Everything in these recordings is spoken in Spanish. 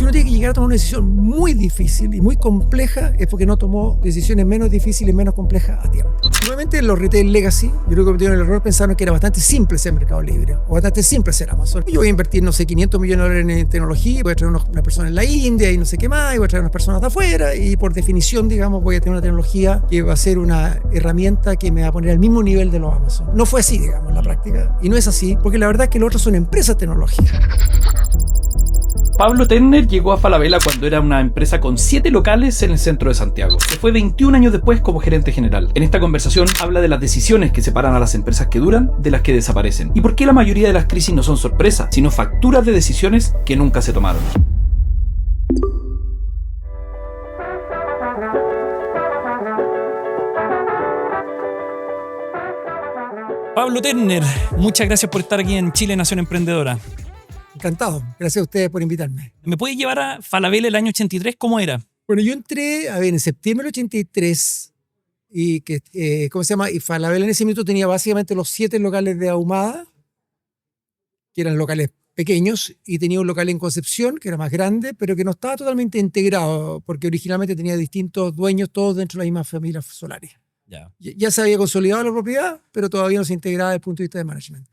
Si uno tiene que llegar a tomar una decisión muy difícil y muy compleja, es porque no tomó decisiones menos difíciles y menos complejas a tiempo. Nuevamente, los retail legacy, yo creo que cometieron el error pensando que era bastante simple ser Mercado Libre o bastante simple ser Amazon. Yo voy a invertir, no sé, 500 millones de dólares en tecnología, voy a traer una persona en la India y no sé qué más, y voy a traer unas personas de afuera y por definición, digamos, voy a tener una tecnología que va a ser una herramienta que me va a poner al mismo nivel de los Amazon. No fue así, digamos, en la práctica. Y no es así, porque la verdad es que los otros son empresas tecnológicas. Pablo Tenner llegó a Falabella cuando era una empresa con 7 locales en el centro de Santiago. Se fue 21 años después como gerente general. En esta conversación habla de las decisiones que separan a las empresas que duran de las que desaparecen. Y por qué la mayoría de las crisis no son sorpresas, sino facturas de decisiones que nunca se tomaron. Pablo Tenner, muchas gracias por estar aquí en Chile Nación Emprendedora. Encantado. Gracias a ustedes por invitarme. ¿Me puedes llevar a Falabella el año 83? ¿Cómo era? Bueno, yo entré, en septiembre del 83 y ¿cómo se llama? Y Falabella en ese minuto tenía básicamente los 7 locales de Ahumada, que eran locales pequeños, y tenía un local en Concepción, que era más grande, pero que no estaba totalmente integrado, porque originalmente tenía distintos dueños, todos dentro de la misma familia Solaris. Ya se había consolidado la propiedad, pero todavía no se integraba desde el punto de vista de management.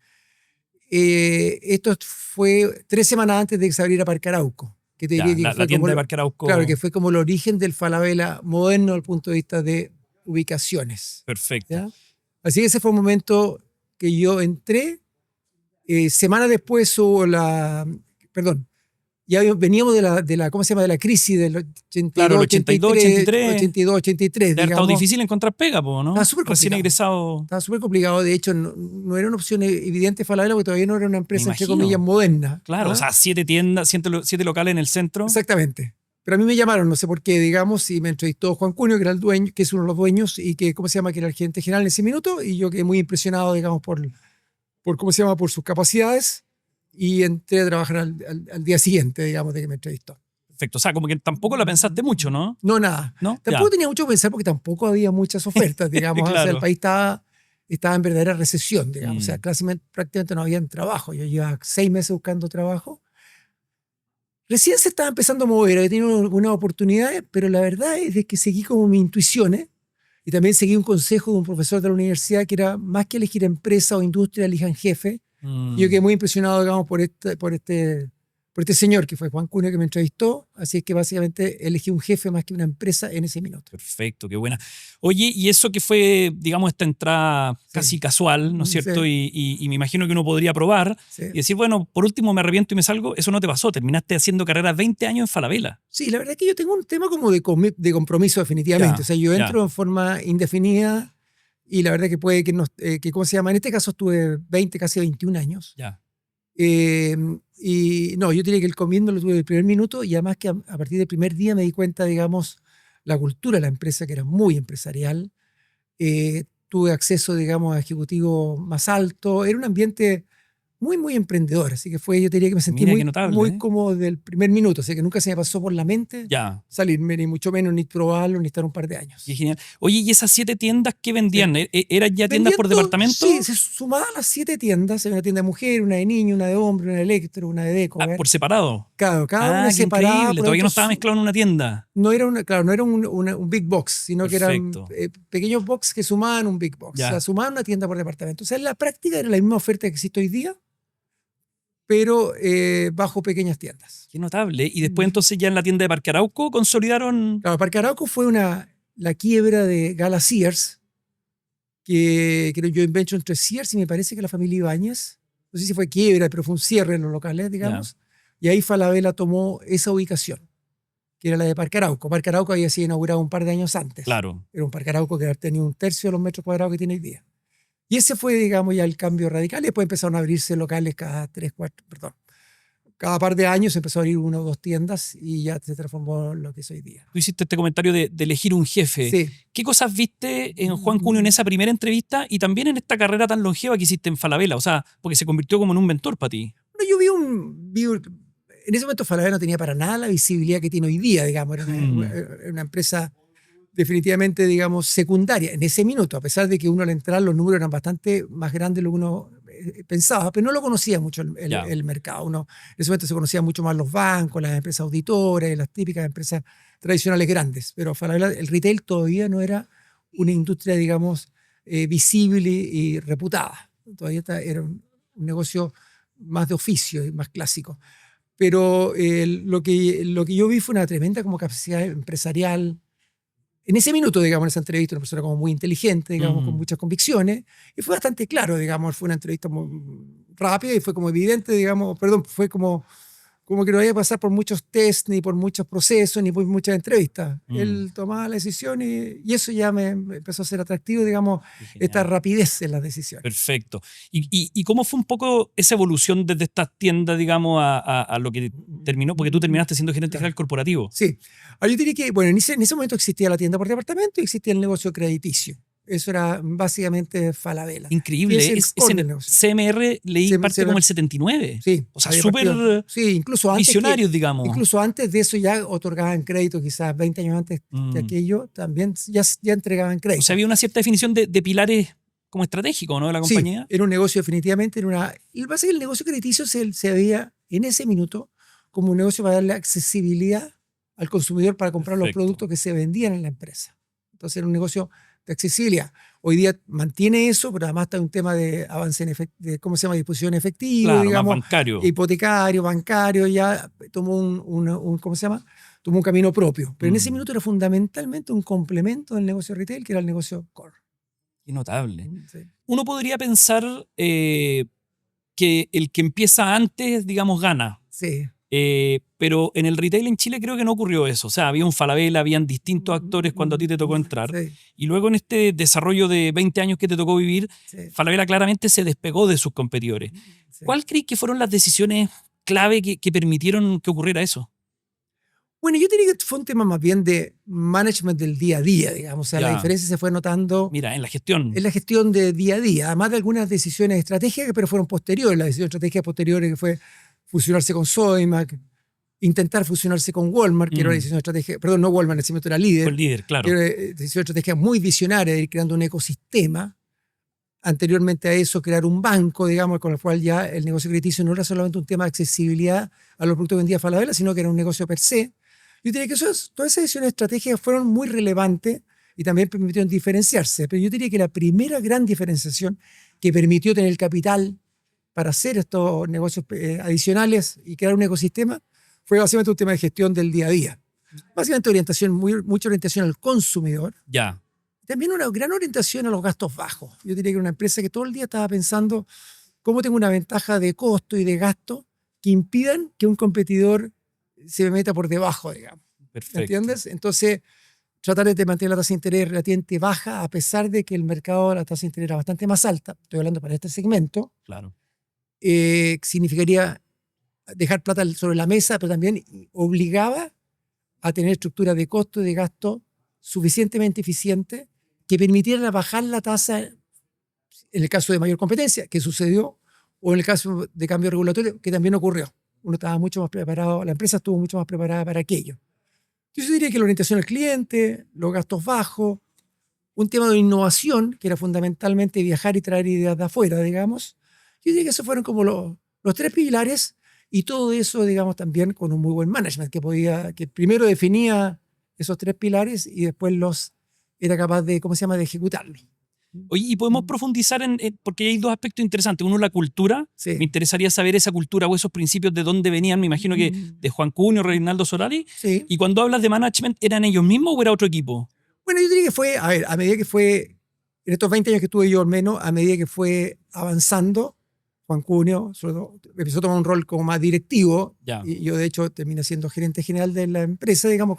Esto fue 3 semanas antes de que se abriera Parque Arauco. Que te diría que la tienda de Parque Arauco. Claro, que fue como el origen del Falabella moderno desde el punto de vista de ubicaciones. Perfecto. ¿Ya? Así que ese fue un momento que yo entré. Semanas después hubo ya veníamos de la ¿cómo se llama? De la crisis del 82, claro, el 82, 83. 82, 83. Era estado difícil encontrar pega, ¿no? Estaba súper complicado. Recién egresado. Estaba súper complicado. De hecho, no era una opción evidente Falabella porque todavía no era una empresa, entre comillas, moderna. Claro, ¿ah? O sea, 7 tiendas, 7 locales en el centro. Exactamente. Pero a mí me llamaron, no sé por qué, digamos, y me entrevistó Juan Cunio, que era el dueño, que es uno de los dueños, y que, ¿cómo se llama? Que era el gerente general en ese minuto, y yo quedé muy impresionado, digamos, por ¿cómo se llama? Por sus capacidades. Y entré a trabajar al día siguiente, digamos, de que me entrevistó. Perfecto. O sea, como que tampoco la pensaste mucho, ¿no? No, nada. ¿No? Tampoco tenía mucho que pensar porque tampoco había muchas ofertas, digamos. Claro. O sea, el país estaba en verdadera recesión, digamos. O sea, prácticamente no había trabajo. Yo llevaba 6 meses buscando trabajo. Recién se estaba empezando a mover, había tenido algunas oportunidades, pero la verdad es de que seguí como mis intuiciones y también seguí un consejo de un profesor de la universidad que era más que elegir empresa o industria, elijan jefe. Yo quedé muy impresionado, digamos, por este señor que fue Juan Cunio, que me entrevistó. Así es que básicamente elegí un jefe más que una empresa en ese minuto. Perfecto, qué buena. Oye, y eso que fue, digamos, esta entrada casi casual, ¿no es cierto? Sí. Y me imagino que uno podría probar y decir, bueno, por último me arrepiento y me salgo. Eso no te pasó. Terminaste haciendo carrera 20 años en Falabella. Sí, la verdad es que yo tengo un tema como de compromiso definitivamente. O sea, yo entro en forma indefinida y la verdad que puede que ¿cómo se llama? En este caso estuve 20, casi 21 años. Y no, yo diría que el comienzo lo tuve del primer minuto y además que a partir del primer día me di cuenta, digamos, la cultura de la empresa, que era muy empresarial. Tuve acceso, digamos, a ejecutivo más alto. Era un ambiente muy, muy emprendedor. Así que yo diría que me sentí muy cómodo del primer minuto. Así que nunca se me pasó por la mente salirme, ni mucho menos, ni probarlo, ni estar un par de años. Qué genial. Oye, ¿y esas 7 tiendas qué vendían? ¿Eran ya tiendas por departamento? Sí, se sumaban las 7 tiendas. Hay una tienda de mujer, una de niño, una de hombre, una de electro, una de deco. ¿Por separado? Claro, cada una separada. Increíble. Todavía no estaba mezclado en una tienda. No era un big box, sino que eran pequeños box que sumaban un big box. O sea, sumaban una tienda por departamento. O sea, en la práctica era la misma oferta que existe hoy día, pero bajo pequeñas tiendas. Qué notable. Y después entonces ya en la tienda de Parque Arauco consolidaron... Claro, Parque Arauco fue la quiebra de Gala Sears, que era un joint venture entre Sears y me parece que la familia Ibáñez. No sé si fue quiebra, pero fue un cierre en los locales, digamos. Y ahí Falabella tomó esa ubicación, que era la de Parque Arauco. Parque Arauco había sido inaugurado un par de años antes. Claro. Era un Parque Arauco que tenía 1/3 de los metros cuadrados que tiene hoy día. Y ese fue, digamos, ya el cambio radical. Después empezaron a abrirse locales cada cada par de años empezó a abrir 1 o 2 tiendas y ya se transformó en lo que es hoy día. Tú hiciste este comentario de elegir un jefe. Sí. ¿Qué cosas viste en Juan Cunio en esa primera entrevista y también en esta carrera tan longeva que hiciste en Falabella? O sea, porque se convirtió como en un mentor para ti. No, yo en ese momento Falabella no tenía para nada la visibilidad que tiene hoy día, digamos. Era una empresa definitivamente, digamos, secundaria en ese minuto, a pesar de que uno al entrar los números eran bastante más grandes de lo que uno pensaba, pero no lo conocía mucho el mercado. En ese momento se conocían mucho más los bancos, las empresas auditoras, las típicas empresas tradicionales grandes, pero Falabella, el retail todavía no era una industria, digamos, visible y reputada. Todavía era un negocio más de oficio y más clásico. Pero lo que yo vi fue una tremenda como capacidad empresarial. En ese minuto, digamos, en esa entrevista, una persona como muy inteligente, digamos, con muchas convicciones, y fue bastante claro, digamos, fue una entrevista muy rápida y fue como evidente, digamos, fue como que no había que pasar por muchos tests, ni por muchos procesos, ni por muchas entrevistas. Él tomaba la decisión y eso ya me empezó a ser atractivo, digamos, esta rapidez en las decisiones. Perfecto. ¿Y cómo fue un poco esa evolución desde estas tiendas, digamos, a lo que terminó? Porque tú terminaste siendo gerente general corporativo. Sí. Ahora yo diría que, bueno, en ese momento existía la tienda por departamento y existía el negocio crediticio. Eso era básicamente Falabella. Increíble. Ese CMR leí parte como el 79. Sí. O sea, súper incluso visionarios, digamos. Incluso antes de eso ya otorgaban crédito, quizás 20 años antes de aquello, también ya entregaban crédito. O sea, había una cierta definición de pilares como estratégicos, ¿no? De la compañía. Sí, era un negocio definitivamente. Y lo que pasa es que el negocio crediticio se veía en ese minuto como un negocio para darle accesibilidad al consumidor para comprar los productos que se vendían en la empresa. Entonces era un negocio de accesibilidad. Hoy día mantiene eso, pero además está un tema de avance de ¿cómo se llama? Disposición efectiva, claro, digamos, bancario. Hipotecario, bancario, ya tomó ¿cómo se llama? Tomó un camino propio. Pero en ese minuto era fundamentalmente un complemento del negocio retail, que era el negocio core. Qué notable. Sí. Uno podría pensar que el que empieza antes, digamos, gana. Sí. Pero en el retail en Chile creo que no ocurrió eso. O sea, había un Falabella, habían distintos actores cuando a ti te tocó entrar. Sí. Y luego en este desarrollo de 20 años que te tocó vivir, Sí. Falabella claramente se despegó de sus competidores. Sí. ¿Cuál crees que fueron las decisiones clave que permitieron que ocurriera eso? Bueno, yo diría que fue un tema más bien de management del día a día, digamos. O sea, la diferencia se fue notando. Mira, en la gestión. En la gestión de día a día, además de algunas decisiones estratégicas, pero fueron posteriores. Las decisiones estratégicas posteriores que fue fusionarse con Sodimac, intentar fusionarse con Walmart, que era una decisión estratégica, perdón, no Walmart, en ese momento era Líder. Con Líder, claro. Que era una decisión estratégica muy visionaria de ir creando un ecosistema. Anteriormente a eso, crear un banco, digamos, con el cual ya el negocio crediticio no era solamente un tema de accesibilidad a los productos que vendía Falabella, sino que era un negocio per se. Yo diría que todas esas decisiones estratégicas fueron muy relevantes y también permitieron diferenciarse. Pero yo diría que la primera gran diferenciación que permitió tener el capital para hacer estos negocios adicionales y crear un ecosistema fue básicamente un tema de gestión del día a día. Básicamente mucha orientación al consumidor. Ya. También una gran orientación a los gastos bajos. Yo diría que era una empresa que todo el día estaba pensando cómo tengo una ventaja de costo y de gasto que impidan que un competidor se me meta por debajo, digamos. Perfecto. ¿Entiendes? Entonces, tratar de mantener la tasa de interés relativamente baja, a pesar de que el mercado, la tasa de interés era bastante más alta, estoy hablando para este segmento, Claro. significaría dejar plata sobre la mesa, pero también obligaba a tener estructuras de costo y de gasto suficientemente eficientes que permitieran bajar la tasa en el caso de mayor competencia, que sucedió, o en el caso de cambio regulatorio, que también ocurrió. Uno estaba mucho más preparado, la empresa estuvo mucho más preparada para aquello. Yo diría que la orientación al cliente, los gastos bajos, un tema de innovación, que era fundamentalmente viajar y traer ideas de afuera, digamos. Yo diría que esos fueron como los tres pilares, y todo eso, digamos, también con un muy buen management, que primero definía esos tres pilares y después era capaz de, ¿cómo se llama?, de ejecutarlos. Oye, y podemos profundizar porque hay dos aspectos interesantes. Uno, la cultura. Sí. Me interesaría saber esa cultura o esos principios de dónde venían. Me imagino que de Juan Cunio, Reinaldo Solari. Sí. Y cuando hablas de management, ¿eran ellos mismos o era otro equipo? Bueno, yo diría que fue, a medida que fue, en estos 20 años que estuve yo al menos, a medida que fue avanzando, Juan Cunio sobre todo, empezó a tomar un rol como más directivo. Ya. Y yo, de hecho, terminé siendo gerente general de la empresa, digamos,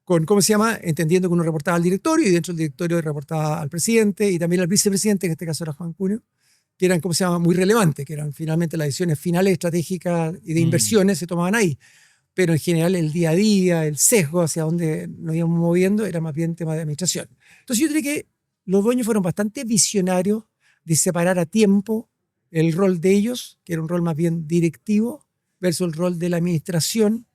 con ¿cómo se llama? Entendiendo que uno reportaba al directorio y dentro del directorio reportaba al presidente y también al vicepresidente, que en este caso era Juan Cunio, que eran, ¿cómo se llama?, muy relevantes, que eran finalmente las decisiones finales estratégicas y de inversiones se tomaban ahí. Pero en general el día a día, el sesgo hacia dónde nos íbamos moviendo era más bien tema de administración. Entonces yo diría que los dueños fueron bastante visionarios de separar a tiempo el rol de ellos, que era un rol más bien directivo, versus el rol de la administración,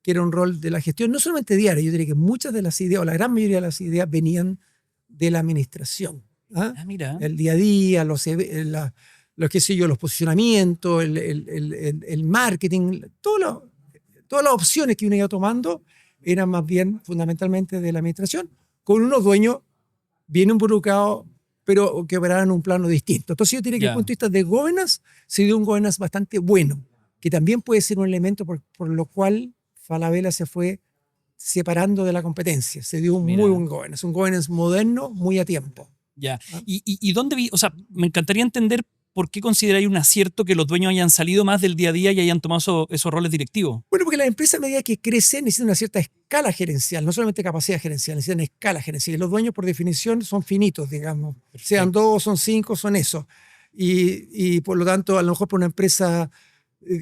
que era un rol de la gestión, no solamente diaria. Yo diría que muchas de las ideas, o la gran mayoría de las ideas, venían de la administración. Ah, mira. El día a día, qué sé yo, los posicionamientos, el marketing, todas las opciones que uno iba tomando eran más bien fundamentalmente de la administración, con unos dueños bien involucrados, pero que operaban en un plano distinto. Entonces yo diría que desde el punto de vista de governance, se dio un governance bastante bueno, que también puede ser un elemento por lo cual Falabella se fue separando de la competencia. Se dio un muy buen governance, un governance moderno, muy a tiempo. Ya. ¿Y dónde vi? O sea, me encantaría entender por qué consideráis un acierto que los dueños hayan salido más del día a día y hayan tomado esos roles directivos. Bueno, porque las empresas a medida que crecen necesitan una cierta escala gerencial, no solamente capacidad gerencial, necesitan escala gerencial. Y los dueños, por definición, son finitos, digamos. Perfecto. Sean 2, son 5, son eso. Y por lo tanto, a lo mejor por una empresa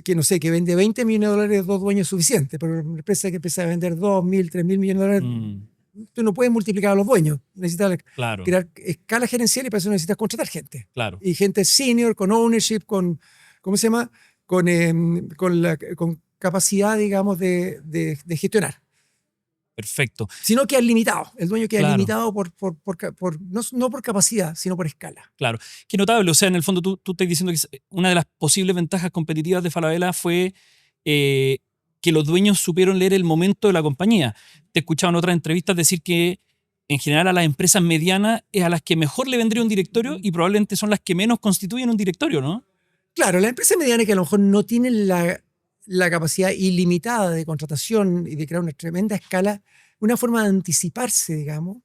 que no sé, que vende $20 millones, 2 dueños es suficiente, pero una empresa que empieza a vender 2.000, 3.000 millones de dólares, tú no puedes multiplicar a los dueños. Necesitas crear escala gerencial y para eso necesitas contratar gente. Claro. Y gente senior, con ownership, con, ¿cómo se llama? Con capacidad, digamos, de gestionar. Perfecto. Sino que es limitado. El dueño queda limitado no por capacidad, sino por escala. Claro. Qué notable. O sea, en el fondo tú estás diciendo que una de las posibles ventajas competitivas de Falabella fue que los dueños supieron leer el momento de la compañía. Te he escuchado en otras entrevistas decir que en general a las empresas medianas es a las que mejor le vendría un directorio y probablemente son las que menos constituyen un directorio, ¿no? Claro, las empresas medianas que a lo mejor no tienen la capacidad ilimitada de contratación y de crear una tremenda escala, una forma de anticiparse, digamos,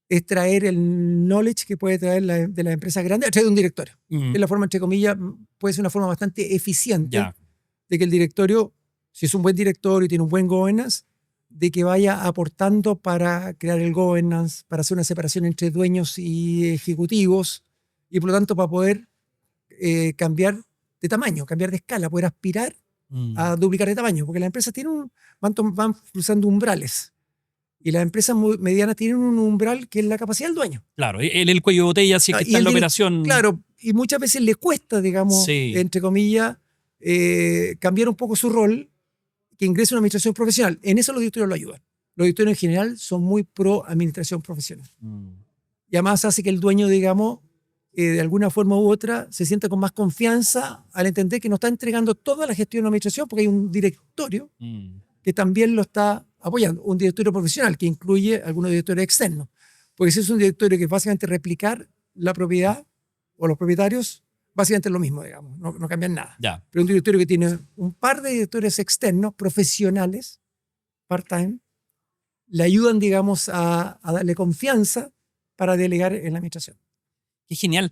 es traer el knowledge que puede traer de las empresas grandes a través de un directorio. Es la forma, entre comillas, puede ser una forma bastante eficiente de que el directorio, si es un buen directorio y tiene un buen governance, de que vaya aportando para crear el governance, para hacer una separación entre dueños y ejecutivos, y por lo tanto para poder cambiar de tamaño, cambiar de escala, poder aspirar a duplicar de tamaño, porque las empresas van cruzando umbrales, y las empresas medianas tienen un umbral que es la capacidad del dueño. Claro, el cuello de botella si es que está en la operación. Claro, y muchas veces le cuesta, digamos, entre comillas, cambiar un poco su rol, que ingrese a una administración profesional. En eso los directorios lo ayudan. Los directorios en general son muy pro administración profesional. Y además hace que el dueño, digamos, de alguna forma u otra, se sienta con más confianza al entender que no está entregando toda la gestión de la administración, porque hay un directorio que también lo está apoyando. Un directorio profesional que incluye algunos directorios externos. Porque si es un directorio que es básicamente replicar la propiedad o los propietarios, básicamente es lo mismo, digamos, no cambian nada. Pero un directorio que tiene un par de directores externos, profesionales, part-time, le ayudan, digamos, a darle confianza para delegar en la administración. Qué genial.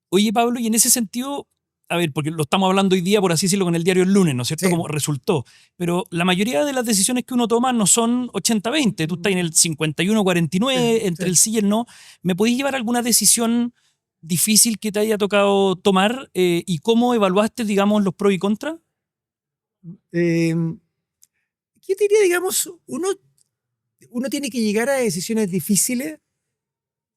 Oye, Pablo, y en ese sentido, a ver, porque lo estamos hablando hoy día, por así decirlo, con el diario El Lunes, ¿no es cierto? Como resultó. Pero la mayoría de las decisiones que uno toma no son 80-20. Tú estás en el 51-49, entre el sí y el no. ¿Me podés llevar alguna decisión difícil que te haya tocado tomar y cómo evaluaste, digamos, los pros y contras? ¿Qué te diría? Digamos, uno tiene que llegar a decisiones difíciles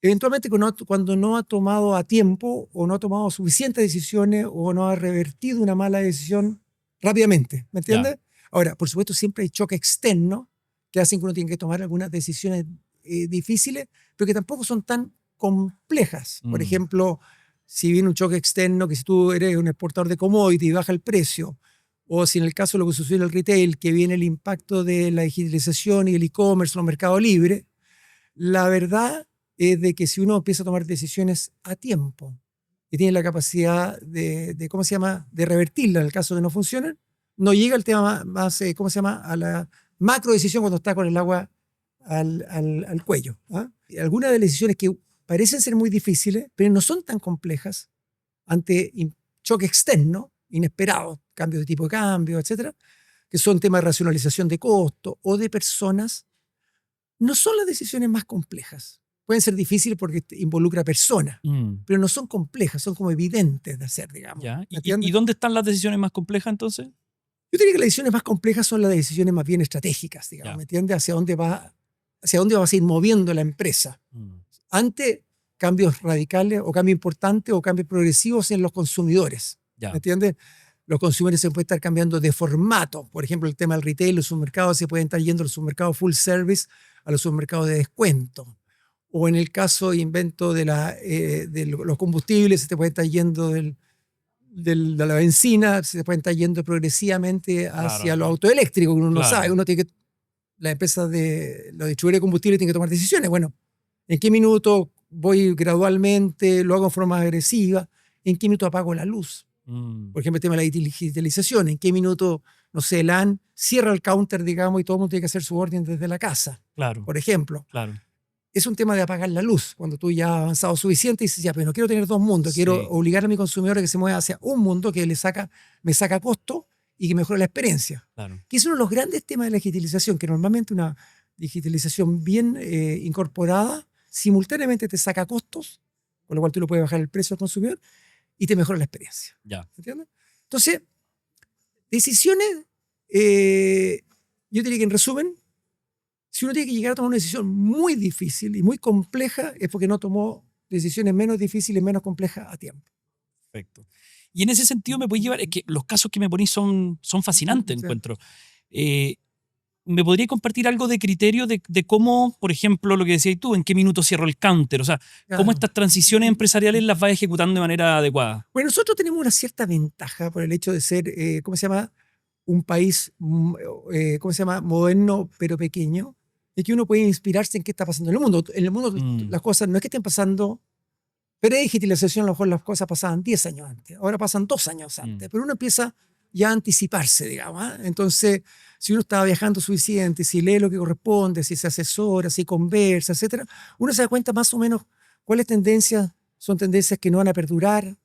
eventualmente cuando no ha tomado a tiempo o no ha tomado suficientes decisiones o no ha revertido una mala decisión rápidamente. ¿Me entiendes? Ahora, por supuesto, siempre hay choque externo que hacen que uno tiene que tomar algunas decisiones difíciles, pero que tampoco son tan complejas. Por ejemplo, si viene un choque externo, que si tú eres un exportador de commodity y baja el precio, o si en el caso de lo que sucede en el retail, que viene el impacto de la digitalización y el e-commerce o el mercado libre, la verdad es de que si uno empieza a tomar decisiones a tiempo y tiene la capacidad de ¿cómo se llama?, de revertirla en el caso de no funcionen, no llega el tema más, ¿cómo se llama?, a la macro decisión cuando está con el agua al cuello. Y algunas de las decisiones que parecen ser muy difíciles, pero no son tan complejas ante choque externo, inesperado, cambio de tipo de cambio, etcétera, que son temas de racionalización de costos o de personas, no son las decisiones más complejas. Pueden ser difíciles porque involucra personas, pero no son complejas, son como evidentes de hacer, digamos. ¿Y dónde están las decisiones más complejas entonces? Yo diría que las decisiones más complejas son las decisiones más bien estratégicas, digamos, ¿me entiendes? Hacia dónde vas a ir moviendo la empresa. Ante cambios radicales o cambios importantes o cambios progresivos en los consumidores. ¿Me entiendes? Los consumidores se pueden estar cambiando de formato. Por ejemplo, el tema del retail, los supermercados se pueden estar yendo a los supermercados full service a los supermercados de descuento. o en el caso de invento de los combustibles, se te puede estar yendo de la benzina, se te puede estar yendo progresivamente hacia Claro. los autos eléctricos, uno no Claro. sabe, las empresas los distribuidores de combustible tienen que tomar decisiones. Bueno, ¿en qué minuto voy gradualmente, lo hago en forma agresiva? ¿En qué minuto apago la luz? Por ejemplo, el tema de la digitalización. ¿En qué minuto, no sé, el AN cierra el counter, digamos, y todo el mundo tiene que hacer su orden desde la casa? Claro, Por ejemplo, claro. es un tema de apagar la luz. Cuando tú ya has avanzado suficiente y dices, ya, pero no quiero tener dos mundos, Sí. quiero obligar a mi consumidor a que se mueva hacia un mundo que me saca costo y que mejore la experiencia. Claro. Que es uno de los grandes temas de la digitalización, que normalmente una digitalización bien incorporada simultáneamente te saca costos, con lo cual tú lo puedes bajar el precio al consumidor y te mejora la experiencia. Ya. ¿Entiendes? Entonces, decisiones, yo diría que en resumen, si uno tiene que llegar a tomar una decisión muy difícil y muy compleja, es porque no tomó decisiones menos difíciles y menos complejas a tiempo. Perfecto. Y en ese sentido me puede llevar, es que los casos que me ponís son fascinantes, Sí. encuentro. ¿Me podría compartir algo de criterio de cómo, por ejemplo, lo que decías tú, en qué minuto cierro el counter? O sea, Claro. ¿cómo estas transiciones empresariales las vas ejecutando de manera adecuada? Bueno, nosotros tenemos una cierta ventaja por el hecho de ser, ¿cómo se llama? Un país, ¿cómo se llama? Moderno pero pequeño, y que uno puede inspirarse en qué está pasando en el mundo. En el mundo las cosas no es que estén pasando, pre-digitalización a lo mejor las cosas pasaban 10 años antes, ahora pasan 2 años antes, pero uno empieza ya a anticiparse, digamos. ¿Eh? Entonces, si uno está viajando suficiente, si lee lo que corresponde, si se asesora, si conversa, etcétera, uno se da cuenta más o menos cuáles tendencias son tendencias que no van a perdurar.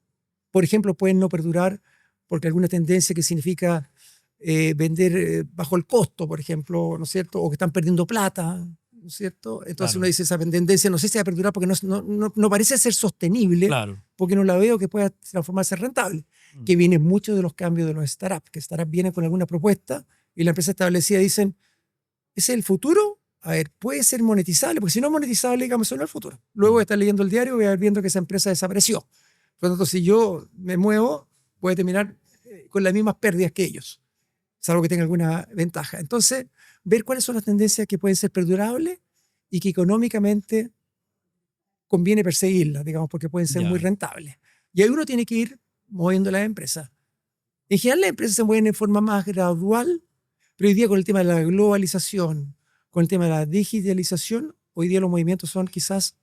Por ejemplo, pueden no perdurar porque alguna tendencia que significa vender bajo el costo, por ejemplo, ¿no es cierto? O que están perdiendo plata, ¿no es cierto? Entonces Claro. uno dice, esa tendencia no sé si va a perdurar porque no parece ser sostenible, Claro. porque no la veo que pueda transformarse en rentable. Que vienen muchos de los cambios de los startups, que startups vienen con alguna propuesta y la empresa establecida dicen, ¿ese es el futuro? A ver, puede ser monetizable, porque si no es monetizable, digamos, eso no es el futuro. Luego de estar leyendo el diario, voy a ir viendo que esa empresa desapareció. Por lo tanto, si yo me muevo, voy a terminar con las mismas pérdidas que ellos, salvo que tenga alguna ventaja. Entonces, ver cuáles son las tendencias que pueden ser perdurables y que económicamente conviene perseguirlas, digamos, porque pueden ser Ya. muy rentables. Y ahí uno tiene que ir moviendo las empresas. En general, las empresas se mueven en forma más gradual, pero hoy día con el tema de la globalización, con el tema de la digitalización, hoy día los movimientos son quizás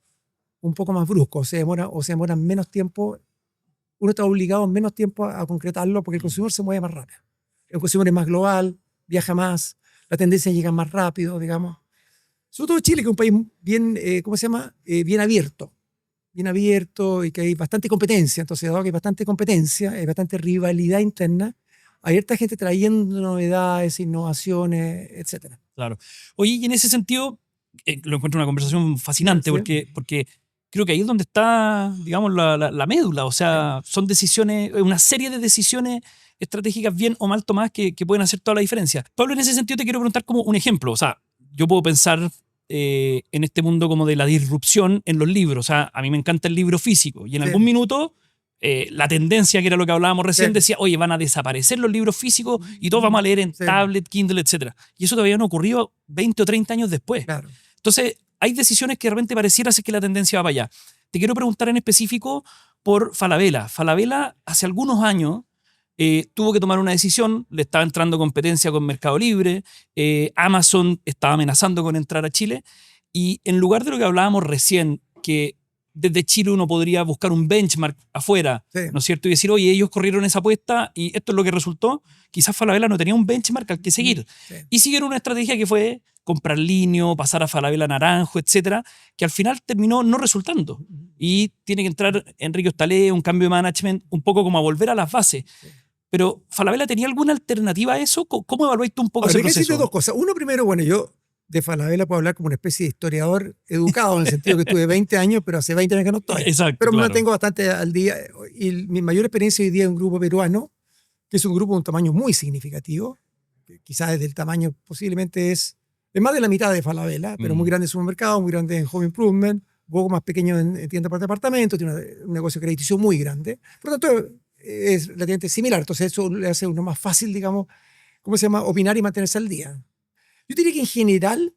un poco más bruscos, se demoran menos tiempo. Uno está obligado en menos tiempo a concretarlo porque el consumidor se mueve más rápido. El consumidor es más global, viaja más, la tendencia llega más rápido, digamos. Sobre todo Chile, que es un país bien, ¿cómo se llama? Bien abierto y que hay bastante competencia. Entonces, dado que hay bastante competencia, hay bastante rivalidad interna, hay harta gente trayendo novedades, innovaciones, etc. Claro. Oye, y en ese sentido, lo encuentro una conversación fascinante Sí. porque creo que ahí es donde está, digamos, la médula. O sea, son decisiones, una serie de decisiones estratégicas bien o mal tomadas que pueden hacer toda la diferencia. Pablo, en ese sentido te quiero preguntar como un ejemplo. O sea, yo puedo pensar en este mundo como de la disrupción en los libros. O sea, a mí me encanta el libro físico y en Sí. algún minuto la tendencia, que era lo que hablábamos recién, Sí. decía, oye, van a desaparecer los libros físicos y todos vamos a leer en Sí. tablet, Kindle, etc. Y eso todavía no ocurrió 20 o 30 años después. Claro. Entonces, hay decisiones que de repente pareciera ser que la tendencia va para allá. Te quiero preguntar en específico por Falabella. Falabella, hace algunos años, tuvo que tomar una decisión, le estaba entrando competencia con Mercado Libre, Amazon estaba amenazando con entrar a Chile, y en lugar de lo que hablábamos recién, que desde Chile uno podría buscar un benchmark afuera, Sí. ¿no es cierto? Y decir, oye, ellos corrieron esa apuesta y esto es lo que resultó. Quizás Falabella no tenía un benchmark al que seguir. Sí. Y siguieron una estrategia que fue comprar Linio, pasar a Falabella Naranjo, etcétera, que al final terminó no resultando. Y tiene que entrar Enrique Hostalé, un cambio de management, un poco como a volver a las bases. Sí. Pero, ¿Falabella tenía alguna alternativa a eso? ¿Cómo evaluáis tú un poco Ahora, ese hay que decirte proceso? dos cosas. Uno, primero, bueno, yo de Falabella puedo hablar como una especie de historiador educado, en el sentido que tuve 20 años, pero hace 20 años que no estoy. Exacto, Pero me claro. mantengo bastante al día. Y mi mayor experiencia hoy día es un grupo peruano, que es un grupo de un tamaño muy significativo, que quizás desde el tamaño posiblemente es más de la mitad de Falabella, pero muy grande en supermercado, muy grande en home improvement, un poco más pequeño en tienda por departamento, tiene un negocio crediticio muy grande. Por lo tanto, es relativamente similar. Entonces eso le hace a uno más fácil, digamos, ¿cómo se llama? Opinar y mantenerse al día. Yo diría que en general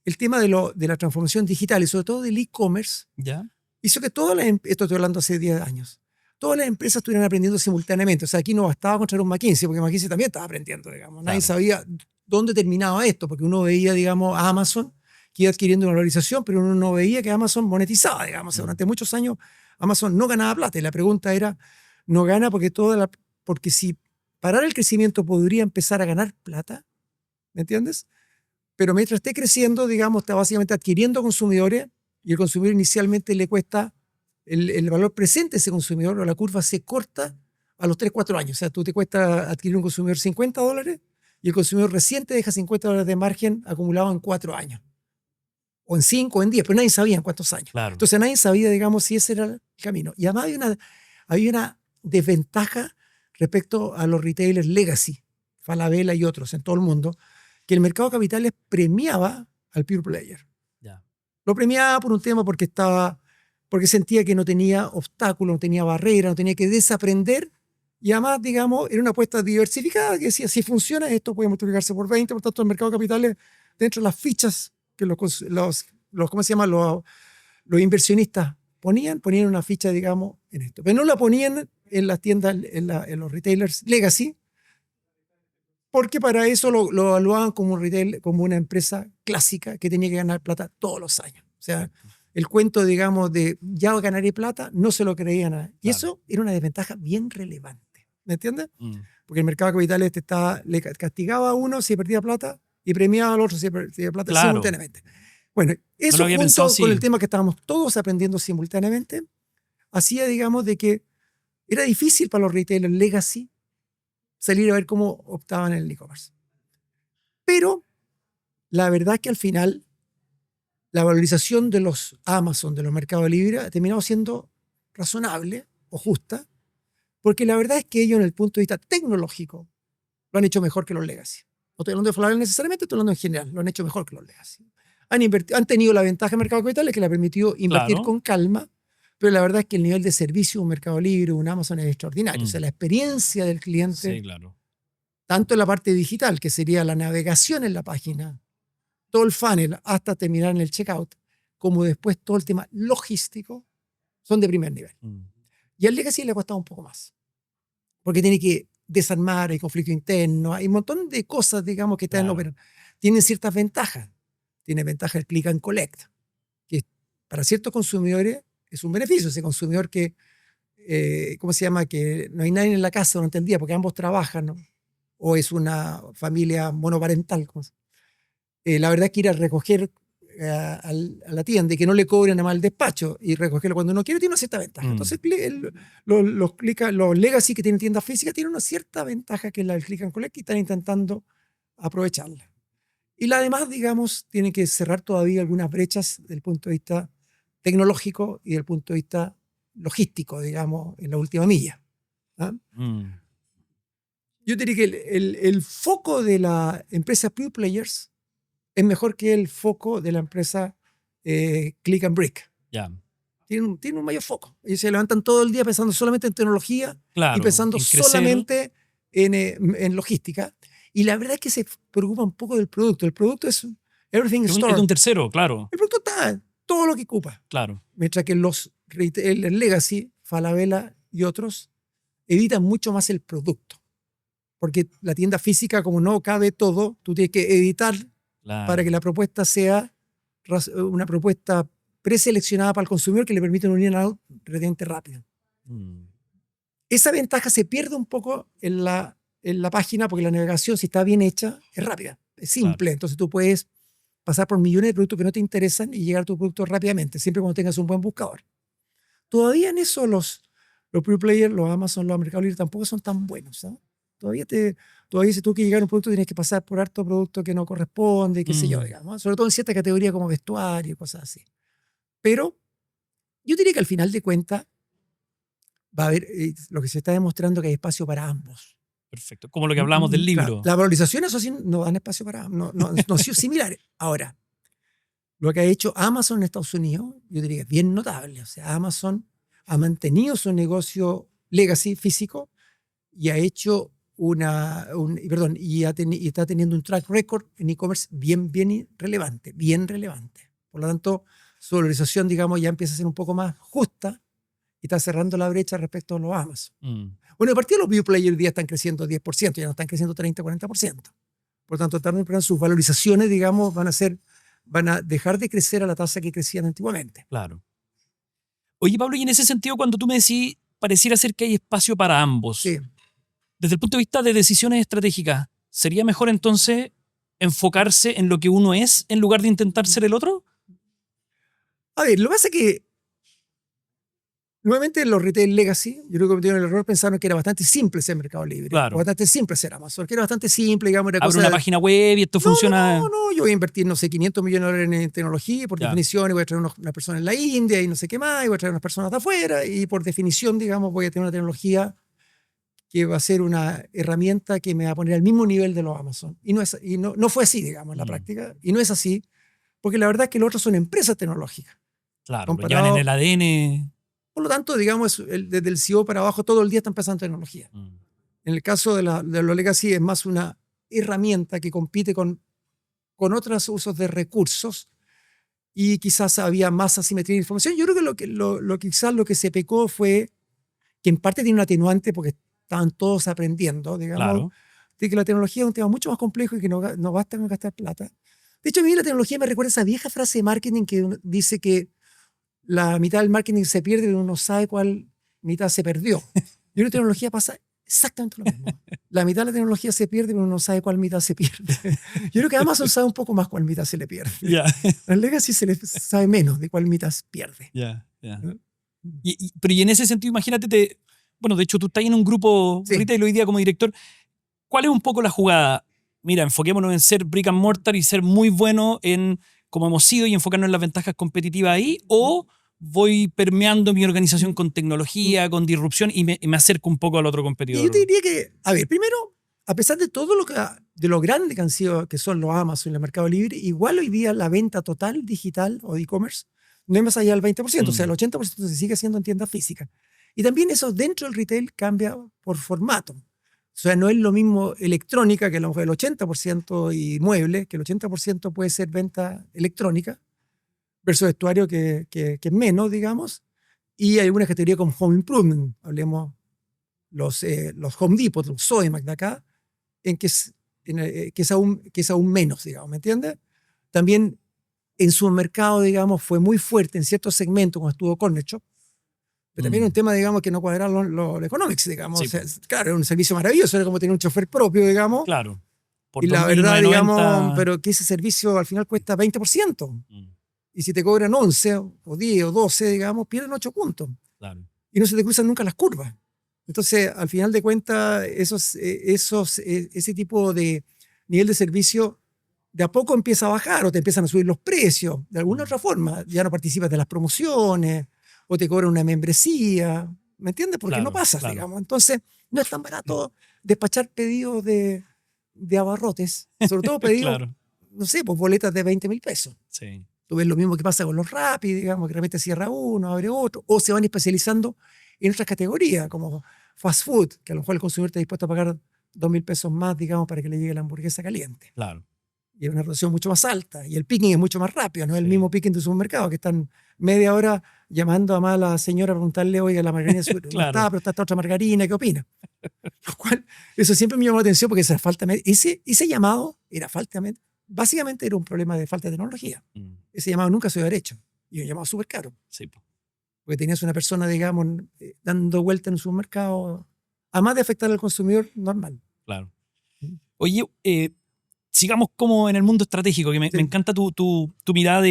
el tema de la transformación digital y sobre todo del e-commerce ¿Ya? hizo que esto estoy hablando hace 10 años, todas las empresas estuvieran aprendiendo simultáneamente. O sea, aquí no bastaba encontrar un McKinsey, porque McKinsey también estaba aprendiendo, digamos. Nadie sabía dónde terminaba esto, porque uno veía, digamos, a Amazon que iba adquiriendo una valorización, pero uno no veía que Amazon monetizaba, digamos. Durante muchos años Amazon no ganaba plata y la pregunta era, no gana porque si parar el crecimiento podría empezar a ganar plata, ¿me entiendes? Pero mientras esté creciendo, digamos, está básicamente adquiriendo consumidores y el consumidor inicialmente le cuesta el valor presente de ese consumidor, o la curva se corta a los 3, 4 años. O sea, tú te cuesta adquirir un consumidor $50 y el consumidor reciente deja $50 de margen acumulado en 4 años. O en 5 o en 10, pero nadie sabía en cuántos años. Claro. Entonces nadie sabía, digamos, si ese era el camino. Y además había una desventaja respecto a los retailers legacy, Falabella y otros en todo el mundo, que el mercado de capitales premiaba al pure player. Ya. Lo premiaba por un tema porque sentía que no tenía obstáculos, no tenía barreras, no tenía que desaprender. Y además, digamos, era una apuesta diversificada que decía, si funciona esto puede multiplicarse por 20, por tanto el mercado de capitales, dentro de las fichas que ¿cómo se llama? Los inversionistas ponían una ficha, digamos, en esto. Pero no la ponían en las tiendas, en los retailers legacy, porque para eso lo evaluaban como como una empresa clásica que tenía que ganar plata todos los años. O sea, el cuento, digamos, de ya ganaré plata, no se lo creían a nadie. Y eso era una desventaja bien relevante. ¿Me entiendes? Porque el mercado de capitales le castigaba a uno si perdía plata y premiaba al otro si perdía plata simultáneamente. Bueno, eso junto con el tema que estábamos todos aprendiendo simultáneamente, hacía, digamos, de que era difícil para los retailers legacy salir a ver cómo optaban en el e-commerce. Pero la verdad es que al final la valorización de los Amazon, de los mercados libres, ha terminado siendo razonable o justa, porque la verdad es que ellos, en el punto de vista tecnológico, lo han hecho mejor que los legacy. No estoy hablando de Falabella necesariamente, estoy hablando en general. Lo han hecho mejor que los legacy. Han tenido la ventaja del mercado de capitales que le ha permitido invertir con calma, pero la verdad es que el nivel de servicio de un Mercado Libre, un Amazon es extraordinario. O sea, la experiencia del cliente, tanto en la parte digital, que sería la navegación en la página, todo el funnel hasta terminar en el checkout, como después todo el tema logístico, son de primer nivel. Y al legacy le ha costado un poco más, porque tiene que desarmar, hay conflicto interno, hay un montón de cosas, digamos, que tienen ciertas ventajas. Tiene ventaja el click and collect, que para ciertos consumidores es un beneficio. Ese consumidor que, ¿cómo se llama? Que no hay nadie en la casa, no entendía, porque ambos trabajan, ¿no? O es una familia monoparental. La verdad es que ir a recoger a la tienda y que no le cobren nada más el despacho y recogerlo cuando uno quiere tiene una cierta ventaja. Entonces los legacy que tienen tiendas físicas tienen una cierta ventaja que es la del click and collect y están intentando aprovecharla. Y la demás, digamos, tienen que cerrar todavía algunas brechas desde el punto de vista tecnológico y desde el punto de vista logístico, digamos, en la última milla. ¿Ah? Yo diría que el foco de la empresa Pure Players es mejor que el foco de la empresa Click and Brick. Tiene un mayor foco. Ellos se levantan todo el día pensando solamente en tecnología y pensando solamente en logística. Y la verdad es que se preocupa un poco del producto. El producto es everything store. Es de un tercero, claro. El producto está todo lo que ocupa. Claro. Mientras que el legacy, Falabella y otros, editan mucho más el producto. Porque la tienda física, como no cabe todo, tú tienes que editar para que la propuesta sea una propuesta preseleccionada para el consumidor que le permite un in-and-out relativamente rápido. Esa ventaja se pierde un poco en la página porque la navegación, si está bien hecha, es rápida, es simple. Entonces tú puedes pasar por millones de productos que no te interesan y llegar a tu producto rápidamente, siempre cuando tengas un buen buscador. Todavía en eso los Pure Players, los Amazon, los Mercado Libre tampoco son tan buenos, ¿sabes? Todavía si tú quieres llegar a un producto tienes que pasar por harto producto que no corresponde, qué sé yo, digamos. Sobre todo en cierta categoría como vestuario y cosas así. Pero yo diría que al final de cuentas va a haber, lo que se está demostrando que hay espacio para ambos. Perfecto. Como lo que hablamos del libro. Claro, la valorización, eso sí, no dan espacio para ambos. No han sido similares. Ahora, lo que ha hecho Amazon en Estados Unidos, yo diría que es bien notable. O sea, Amazon ha mantenido su negocio legacy físico y ha hecho y está teniendo un track record en e-commerce bien relevante, bien relevante. Por lo tanto, su valorización, digamos, ya empieza a ser un poco más justa y está cerrando la brecha respecto a los Amazon. Bueno, a partir de los View Players hoy día están creciendo 10%, ya no están creciendo 30-40%. Por lo tanto, tarde o temprano sus valorizaciones, digamos, van a dejar de crecer a la tasa que crecían antiguamente. Claro. Oye, Pablo, y en ese sentido, cuando tú me decís, pareciera ser que hay espacio para ambos. Sí. Desde el punto de vista de decisiones estratégicas, ¿sería mejor entonces enfocarse en lo que uno es en lugar de intentar ser el otro? A ver, lo que pasa es que nuevamente los retail legacy, yo creo que cometieron el error pensando que era bastante simple ser Mercado Libre. Claro. O bastante simple ser Amazon, que era bastante simple, digamos. Era Abre cosa una de, página web y esto funciona. No, yo voy a invertir, no sé, $500 millones en tecnología, y por Ya. definición, y voy a traer una persona en la India y no sé qué más, y voy a traer unas personas de afuera, y por definición, digamos, voy a tener una tecnología que va a ser una herramienta que me va a poner al mismo nivel de los Amazon. Y no fue así, digamos, en la práctica. Y no es así, porque la verdad es que los otros son empresas tecnológicas. Claro, lo llevan en el ADN. Por lo tanto, digamos, desde el CEO para abajo todo el día están pensando en tecnología. En el caso de los legacy es más una herramienta que compite con otros usos de recursos y quizás había más asimetría de información. Yo creo que quizás lo que se pecó fue que en parte tiene un atenuante porque estaban todos aprendiendo, digamos, Claro. de que la tecnología es un tema mucho más complejo y que no basta con gastar plata. De hecho, a mí la tecnología me recuerda a esa vieja frase de marketing que dice que la mitad del marketing se pierde y uno no sabe cuál mitad se perdió. Y en la tecnología pasa exactamente lo mismo. La mitad de la tecnología se pierde, pero uno no sabe cuál mitad se pierde. Yo creo que Amazon sabe un poco más cuál mitad se le pierde. Ya. A Legacy se le sabe menos de cuál mitad se pierde. Ya. Pero y en ese sentido, imagínate, bueno, de hecho tú estás en un grupo Sí. retail hoy día como director. ¿Cuál es un poco la jugada? Mira, enfoquémonos en ser brick and mortar y ser muy bueno en como hemos sido y enfocarnos en las ventajas competitivas ahí, o voy permeando mi organización con tecnología, con disrupción y me acerco un poco al otro Y competidor. yo te diría que, a ver, primero, a pesar de todo de lo grande que son los Amazon y el Mercado Libre, igual hoy día la venta total digital o de e-commerce no es más allá del 20%, o sea, el 80% se sigue haciendo en tiendas físicas. Y también eso dentro del retail cambia por formato. O sea, no es lo mismo electrónica, que a lo mejor el 80% y mueble, que el 80% puede ser venta electrónica, versus vestuario que es menos, digamos. Y hay algunas categorías como Home Improvement, hablemos los Home Depot, los Sodimac de acá, que es aún menos, digamos, ¿me entiendes? También en su mercado, digamos, fue muy fuerte en ciertos segmentos cuando estuvo Corner Shop, pero también un tema, digamos, que no cuadraron los economics, digamos. Sí, o sea, claro, era un servicio maravilloso, era como tener un chofer propio, digamos. Claro. Por Y la 2.990. verdad, digamos, pero que ese servicio al final cuesta 20%. Y si te cobran 11 o 10 o 12, digamos, pierden 8 puntos. Claro. Y no se te cruzan nunca las curvas. Entonces, al final de cuentas, ese tipo de nivel de servicio de a poco empieza a bajar o te empiezan a subir los precios de alguna otra forma. Ya no participas de las promociones o te cobran una membresía. ¿Me entiendes? Porque Claro, no pasas, claro. digamos. Entonces, no es tan barato despachar pedidos de abarrotes. Sobre todo pedidos, Claro. no sé, pues boletas de 20 mil pesos. Sí. Tú ves lo mismo que pasa con los Rappi, digamos, que de repente cierra uno, abre otro, o se van especializando en otras categorías, como fast food, que a lo mejor el consumidor está dispuesto a pagar 2.000 pesos más, digamos, para que le llegue la hamburguesa caliente. Claro. Y es una rotación mucho más alta, y el picking es mucho más rápido, no es el Sí. mismo picking de supermercado, que están media hora llamando a la señora a preguntarle, oiga, la margarina no Claro. está, pero está esta otra margarina, ¿qué opina? Lo cual, eso siempre me llamó la atención porque ese llamado era básicamente era un problema de falta de tecnología. Ese llamado nunca se había hecho. Y un llamado súper caro. Sí, po. Porque tenías una persona, digamos, dando vuelta en un supermercado, además de afectar al consumidor normal. Claro. Oye, sigamos como en el mundo estratégico, que me encanta tu mirada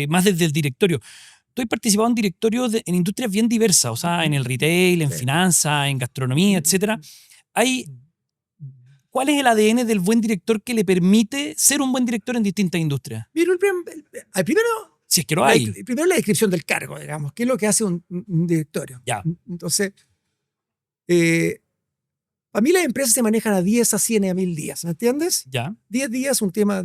más desde el directorio. Tú has participado en directorios en industrias bien diversas, o sea, en el retail, en finanzas, en gastronomía, etc. ¿Cuál es el ADN del buen director que le permite ser un buen director en distintas industrias? Mira, primero, Si es que lo hay. primero la descripción del cargo, digamos, qué es lo que hace un directorio. Ya. Entonces, para mí las empresas se manejan a 10, a 100 y a 1000 días, ¿me entiendes? Ya. 10 días, un tema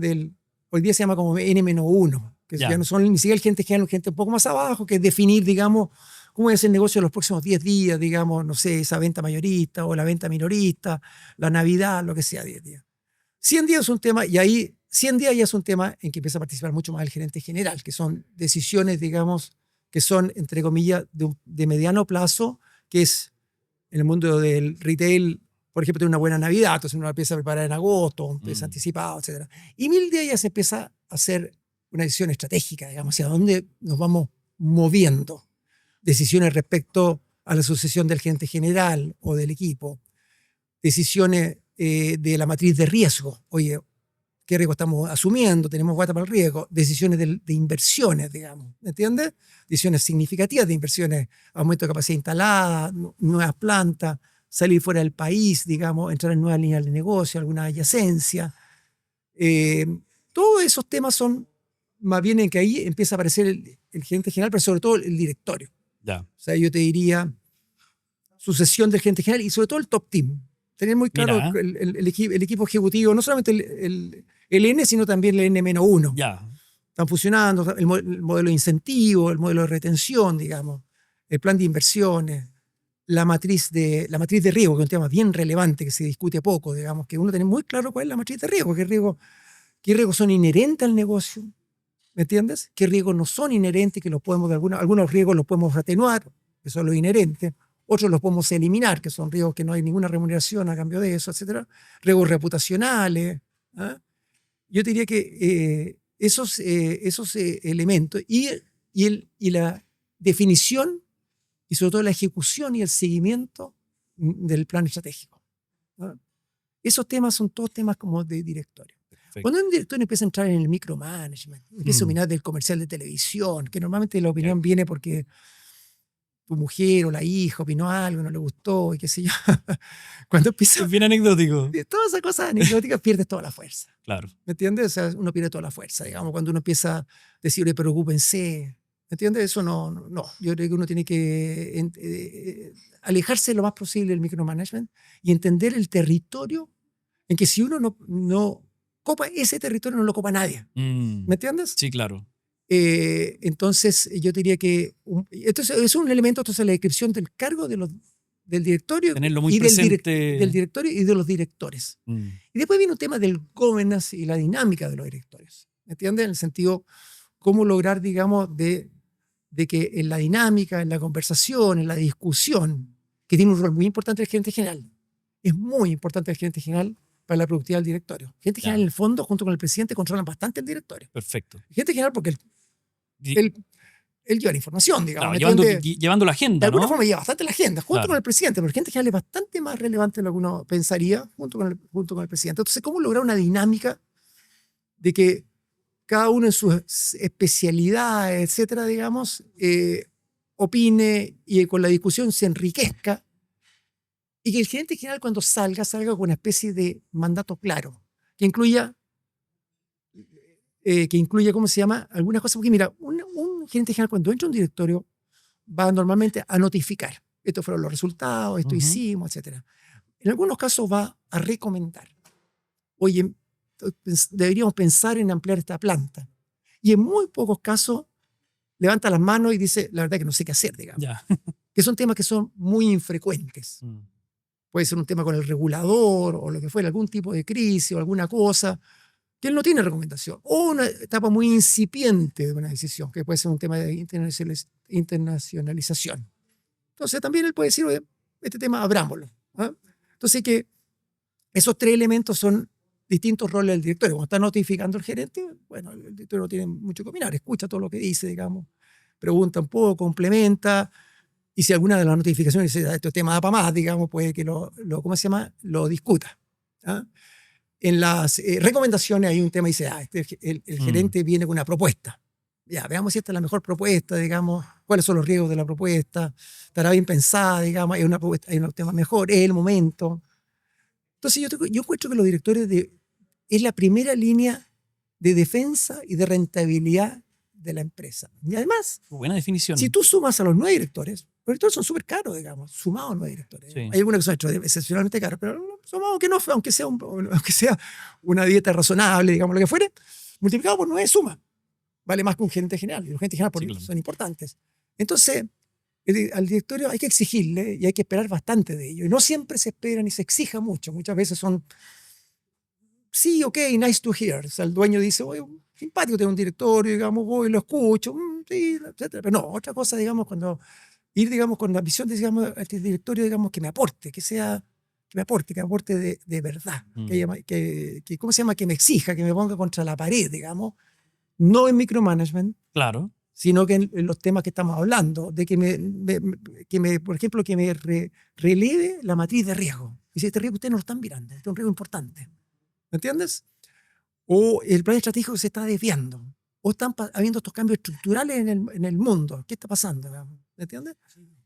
hoy día se llama como N-1, que Ya. ya no son ni siquiera el gerente general, gente un poco más abajo, que es definir, digamos, cómo es el negocio en los próximos 10 días, digamos, no sé, esa venta mayorista o la venta minorista, la Navidad, lo que sea, 10 días. 100 días es un tema, y ahí 100 días ya es un tema en que empieza a participar mucho más el gerente general, que son decisiones, digamos, que son, entre comillas, de mediano plazo, que es en el mundo del retail, por ejemplo, tener una buena Navidad, entonces uno la empieza a preparar en agosto, empieza anticipado, etc. Y 1000 días ya se empieza a hacer una decisión estratégica, digamos, hacia dónde nos vamos moviendo. Decisiones respecto a la sucesión del gerente general o del equipo. Decisiones de la matriz de riesgo. Oye, ¿qué riesgo estamos asumiendo? ¿Tenemos guata para el riesgo? Decisiones de inversiones, digamos, ¿me entiendes? Decisiones significativas de inversiones, aumento de capacidad instalada, nuevas plantas, salir fuera del país, digamos, entrar en nuevas líneas de negocio, alguna adyacencia. Todos esos temas son más bien en que ahí empieza a aparecer el gerente general, pero sobre todo el directorio. Ya. O sea, yo te diría sucesión del gerente general y sobre todo el top team. Tener muy claro Mira. el equipo ejecutivo, no solamente el N, sino también el N-1. Ya. Están funcionando el modelo de incentivo, el modelo de retención, digamos, el plan de inversiones, la matriz de riesgo, que es un tema bien relevante que se discute poco, digamos, que uno tiene muy claro cuál es la matriz de riesgo, qué riesgos son inherentes al negocio, ¿me entiendes? ¿Qué riesgos no son inherentes, que los podemos algunos riesgos los podemos atenuar, que son los inherentes, otros los podemos eliminar, que son riesgos que no hay ninguna remuneración a cambio de eso, etcétera. Riesgos reputacionales. ¿Ah? Yo diría que esos elementos y la definición y sobre todo la ejecución y el seguimiento del plan estratégico. ¿Ah? Esos temas son todos temas como de directorio. Perfecto. Cuando un director empieza a entrar en el micromanagement, empieza a opinar del comercial de televisión, que normalmente la opinión viene porque tu mujer o la hija opinó algo, no le gustó y qué sé yo. Cuando empieza Es bien anecdótico. todas esas cosas anecdóticas, pierdes toda la fuerza. Claro. ¿Me entiendes? O sea, uno pierde toda la fuerza, digamos, cuando uno empieza a decir, oye, preocúpense. ¿Me entiendes? Eso no. Yo creo que uno tiene que alejarse lo más posible del micromanagement y entender el territorio en que si uno no copa ese territorio, no lo copa nadie. ¿Me entiendes? Sí, claro. Entonces, yo diría que entonces, es un elemento, entonces, la descripción del cargo del directorio Tenerlo muy y presente. del directorio y de los directores. Y después viene un tema del governance y la dinámica de los directorios. ¿Me entiendes? En el sentido, cómo lograr, digamos, de que en la dinámica, en la conversación, en la discusión, que tiene un rol muy importante el gerente general. Es muy importante el gerente general para la productividad del directorio. El gerente general, en el fondo, junto con el presidente, controlan bastante el directorio. Perfecto. El gerente general, porque él lleva la información, digamos. Claro, llevando la agenda, de alguna ¿no? forma lleva bastante la agenda, junto Claro. con el presidente, pero el gerente general es bastante más relevante de lo que uno pensaría junto con el presidente. Entonces, ¿cómo lograr una dinámica de que cada uno en sus especialidades, etcétera, digamos, opine y con la discusión se enriquezca? Y que el gerente general, cuando salga con una especie de mandato claro, que incluya, ¿cómo se llama? Algunas cosas, porque mira, un gerente general cuando entra a un directorio va normalmente a notificar. Estos fueron los resultados, esto hicimos, etc. En algunos casos va a recomendar. Oye, deberíamos pensar en ampliar esta planta. Y en muy pocos casos levanta las manos y dice, la verdad que no sé qué hacer, digamos. Ya. Que son temas que son muy infrecuentes. Puede ser un tema con el regulador o lo que fuera, algún tipo de crisis o alguna cosa que él no tiene recomendación. O una etapa muy incipiente de una decisión, que puede ser un tema de internacionalización. Entonces también él puede decir, oye, este tema abrámoslo. ¿Ah? Entonces que esos tres elementos son distintos roles del directorio. Cuando está notificando el gerente, bueno, el directorio no tiene mucho que opinar, escucha todo lo que dice, digamos, pregunta un poco, complementa. Y si alguna de las notificaciones dice, este tema da para más, digamos, puede que ¿cómo se llama? Lo discuta. ¿Ah? En las recomendaciones hay un tema y dice, el gerente viene con una propuesta. Ya, veamos si esta es la mejor propuesta, digamos, cuáles son los riesgos de la propuesta, estará bien pensada, digamos, hay un tema mejor, es el momento. Entonces yo encuentro que los directores es la primera línea de defensa y de rentabilidad de la empresa. Y además, Buena definición. si tú sumas a los 9 directores, los directores son súper caros, digamos, sumados 9 directores. Sí. Hay algunos que son excepcionalmente caros, pero sumados que no, aunque sea una dieta razonable, digamos, lo que fuere, multiplicado por 9 suma. vale más que un gerente general. Y los gerentes generales Sí, claro. son importantes. Entonces, al directorio hay que exigirle y hay que esperar bastante de ello. Y no siempre se espera ni se exija mucho. Muchas veces son, sí, ok, nice to hear. O sea, el dueño dice, oye, simpático tener un directorio, digamos, voy, lo escucho, sí, etcétera. Pero no, otra cosa, digamos, cuando ir, digamos, con la visión de, digamos, este directorio, digamos, que me aporte, que me aporte de verdad. ¿Cómo se llama? Que me exija, que me ponga contra la pared, digamos. No en micromanagement, Claro. sino que en los temas que estamos hablando, de por ejemplo, que me releve la matriz de riesgo. Y si este riesgo ustedes no lo están mirando, este es un riesgo importante. ¿Me entiendes? O el plan estratégico se está desviando. O están habiendo estos cambios estructurales en el mundo. ¿Qué está pasando? ¿Me entiendes?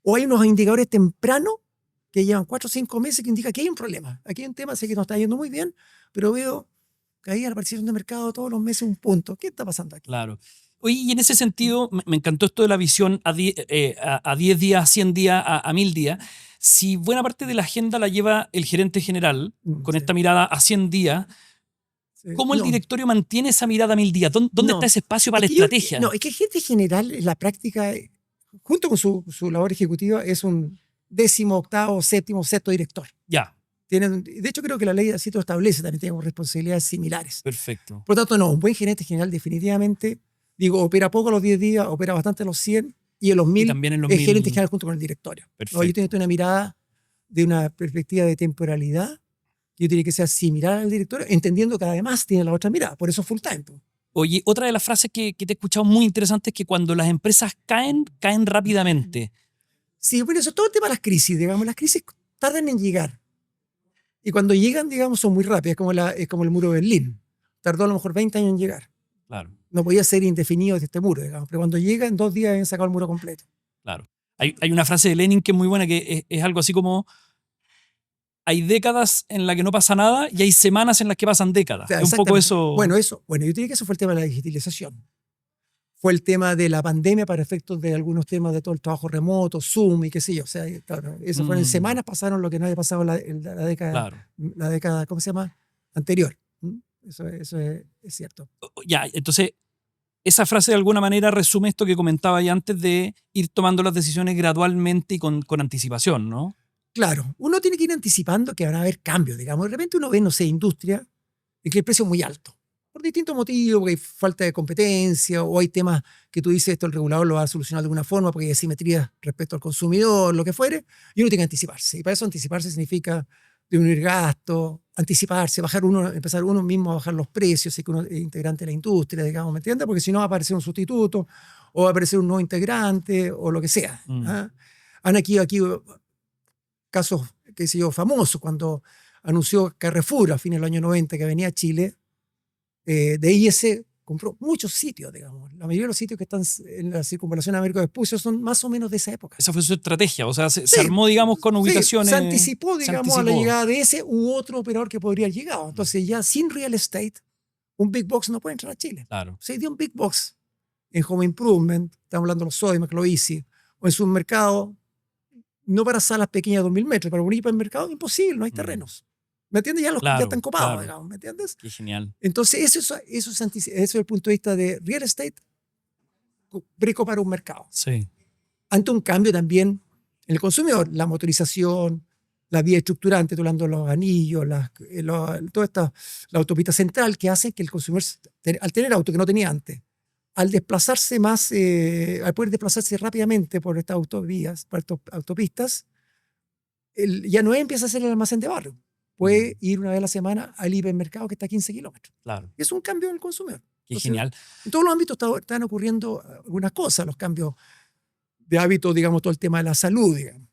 O hay unos indicadores tempranos que llevan 4 o 5 meses que indican que hay un problema. Aquí hay un tema, sé que no está yendo muy bien, pero veo que ahí aparecieron de mercado todos los meses un punto. ¿Qué está pasando aquí? Claro. Oye, y en ese sentido, me encantó esto de la visión a 10 días, a 100 días, a 1000 días. Si buena parte de la agenda la lleva el gerente general, con Sí, esta mirada a 100 días, sí. ¿cómo el No, directorio mantiene esa mirada a 1000 días? ¿Dónde no. está ese espacio para la Es que estrategia? no, es que el gerente general en la práctica, junto con su labor ejecutiva, es un 10º, 8º, 7º, sexto director. Ya, De hecho, creo que la ley así lo establece, también tenemos responsabilidades similares. perfecto. Por lo tanto, no, un buen gerente general definitivamente, digo, opera poco a los 10 días, opera bastante a los 100 y a los Y 1000 también en los es 1000. gerente general junto con el directorio. No, yo tengo una mirada de una perspectiva de temporalidad que yo tiene que ser similar al directorio, entendiendo que además tiene la otra mirada, por eso full time. Pues. Oye, otra de las frases que te he escuchado muy interesante es que cuando las empresas caen, caen rápidamente. Sí, bueno, eso es todo el tema de las crisis, digamos, las crisis tardan en llegar. Y cuando llegan, digamos, son muy rápidas, es como el muro de Berlín. Tardó a lo mejor 20 años en llegar. Claro, No podía ser indefinido este muro, digamos, pero cuando llega, en 2 días habían sacado el muro completo. claro. Hay una frase de Lenin que es muy buena, que es algo así como: hay décadas en las que no pasa nada y hay semanas en las que pasan O décadas. sea, Es un poco exactamente. eso. Bueno, yo diría que eso fue el tema de la digitalización. Fue el tema de la pandemia para efectos de algunos temas de todo el trabajo remoto, Zoom y qué sé yo. O sea, claro, eso fueron en semanas, pasaron lo que no había pasado en Claro. la década, ¿cómo se llama? Anterior. Eso es cierto. Ya, entonces, esa frase de alguna manera resume esto que comentaba ya antes de ir tomando las decisiones gradualmente y con anticipación, ¿no? Claro, uno tiene que ir anticipando que van a haber cambios, digamos. De repente uno ve, no sé, industria, y que el precio es muy alto. Por distintos motivos, porque hay falta de competencia, o hay temas que tú dices, esto el regulador lo va a solucionar de alguna forma, porque hay asimetría respecto al consumidor, lo que fuere, y uno tiene que anticiparse. Y para eso anticiparse significa disminuir gastos, anticiparse, empezar uno mismo a bajar los precios, si que uno es integrante de la industria, digamos, ¿me entiendes? Porque si no va a aparecer un sustituto, o va a aparecer un nuevo integrante, o lo que sea. ¿Ah? Han aquí casos, qué sé yo, famosos, cuando anunció Carrefour a fines del año 90 que venía a Chile, DIS compró muchos sitios, digamos. La mayoría de los sitios que están en la circunvalación Américo Vespucio son más o menos de esa época. Esa fue su estrategia, o sea, se Sí, armó, digamos, con sí, ubicaciones. se anticipó, digamos, a la anticipó. llegada de ese u otro operador que podría haber llegado. Entonces ya sin real estate, un big box no puede entrar a Chile. Claro. Se dio un big box en home improvement, estamos hablando de los Sodimac, lo Easy, o en submercado, no para salas pequeñas de 2000 metros, para un hipermercado, imposible, no hay terrenos. ¿Me entiendes? Ya Claro, están copados, claro. digamos, ¿me entiendes? Qué genial. Entonces, eso es el punto de vista de real estate, brico para un mercado. Sí. Ante un cambio también en el consumidor, la motorización, la vía estructurante, hablando de los anillos, toda esta, la autopista central que hace que el consumidor, al tener auto que no tenía antes, al desplazarse más, al poder desplazarse rápidamente por estas autovías, por estas autopistas, ya no empieza a ser el almacén de barrio. Puede ir una vez a la semana al hipermercado que está a 15 kilómetros. Claro. Es un cambio en el consumidor. Qué Entonces, genial. En todos los ámbitos están ocurriendo algunas cosas, los cambios de hábitos, digamos, todo el tema de la salud, digamos.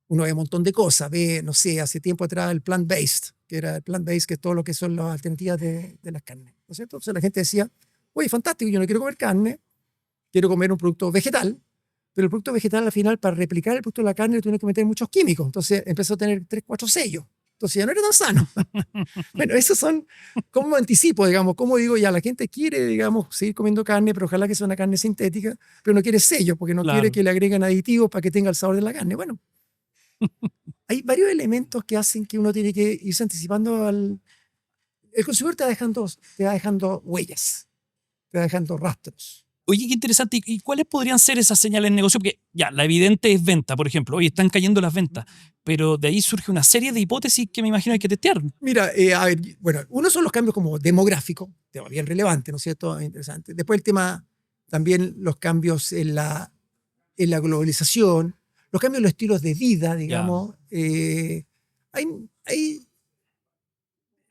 Uno ve un montón de cosas, ve, no sé, hace tiempo atrás el plant-based, que es todo lo que son las alternativas de las carnes, ¿no es cierto? Entonces la gente decía, oye, fantástico, yo no quiero comer carne, quiero comer un producto vegetal, pero el producto vegetal al final, para replicar el producto de la carne, tiene que meter muchos químicos, entonces empezó a tener 3, 4 sellos, entonces ya no era tan sano. Bueno, esos son, como anticipo, digamos, como digo, ya la gente quiere, digamos, seguir comiendo carne, pero ojalá que sea una carne sintética, pero no quiere sellos, porque no quiere que le agreguen aditivos para que tenga el sabor de la carne. Bueno, hay varios elementos que hacen que uno tiene que irse anticipando el consumidor te va dejando huellas. te va dejando rastros. Oye, qué interesante. ¿Y cuáles podrían ser esas señales de negocio? Porque ya, la evidente es venta, por ejemplo. Oye, están cayendo las ventas. Pero de ahí surge una serie de hipótesis que me imagino hay que testear. Mira, a ver, bueno, uno son los cambios como demográficos, tema bien relevante, ¿no es cierto? Interesante. Después el tema, también los cambios en la globalización, los cambios en los estilos de vida, digamos. Hay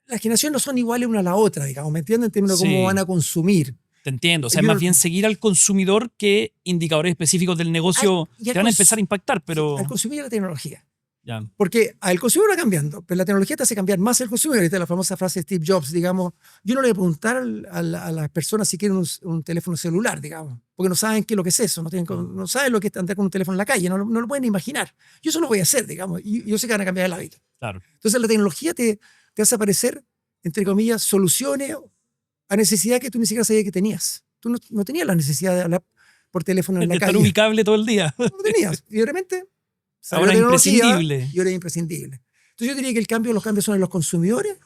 las generaciones no son iguales una a la otra, digamos, ¿me entienden? En términos de cómo van a consumir. Te entiendo. O sea, más bien seguir al consumidor que indicadores específicos del negocio que van a empezar a impactar, pero... Al consumidor la tecnología. Ya. Porque al consumidor va cambiando, pero la tecnología te hace cambiar más el consumidor. Esta es la famosa frase de Steve Jobs, digamos. Yo no le voy a preguntar a las personas si quieren un teléfono celular, digamos, porque no saben qué es lo que es eso, no saben lo que es andar con un teléfono en la calle, no lo pueden imaginar. Yo eso lo voy a hacer, digamos, y yo sé que van a cambiar el hábito. Claro. Entonces la tecnología te hace aparecer, entre comillas, soluciones a necesidad que tú ni siquiera sabías que tenías. Tú no tenías la necesidad de hablar por teléfono en la de calle. Estar ubicable todo el día. No lo tenías. Y de repente... Ahora es imprescindible. Y ahora es imprescindible. Entonces yo diría que los cambios son en los consumidores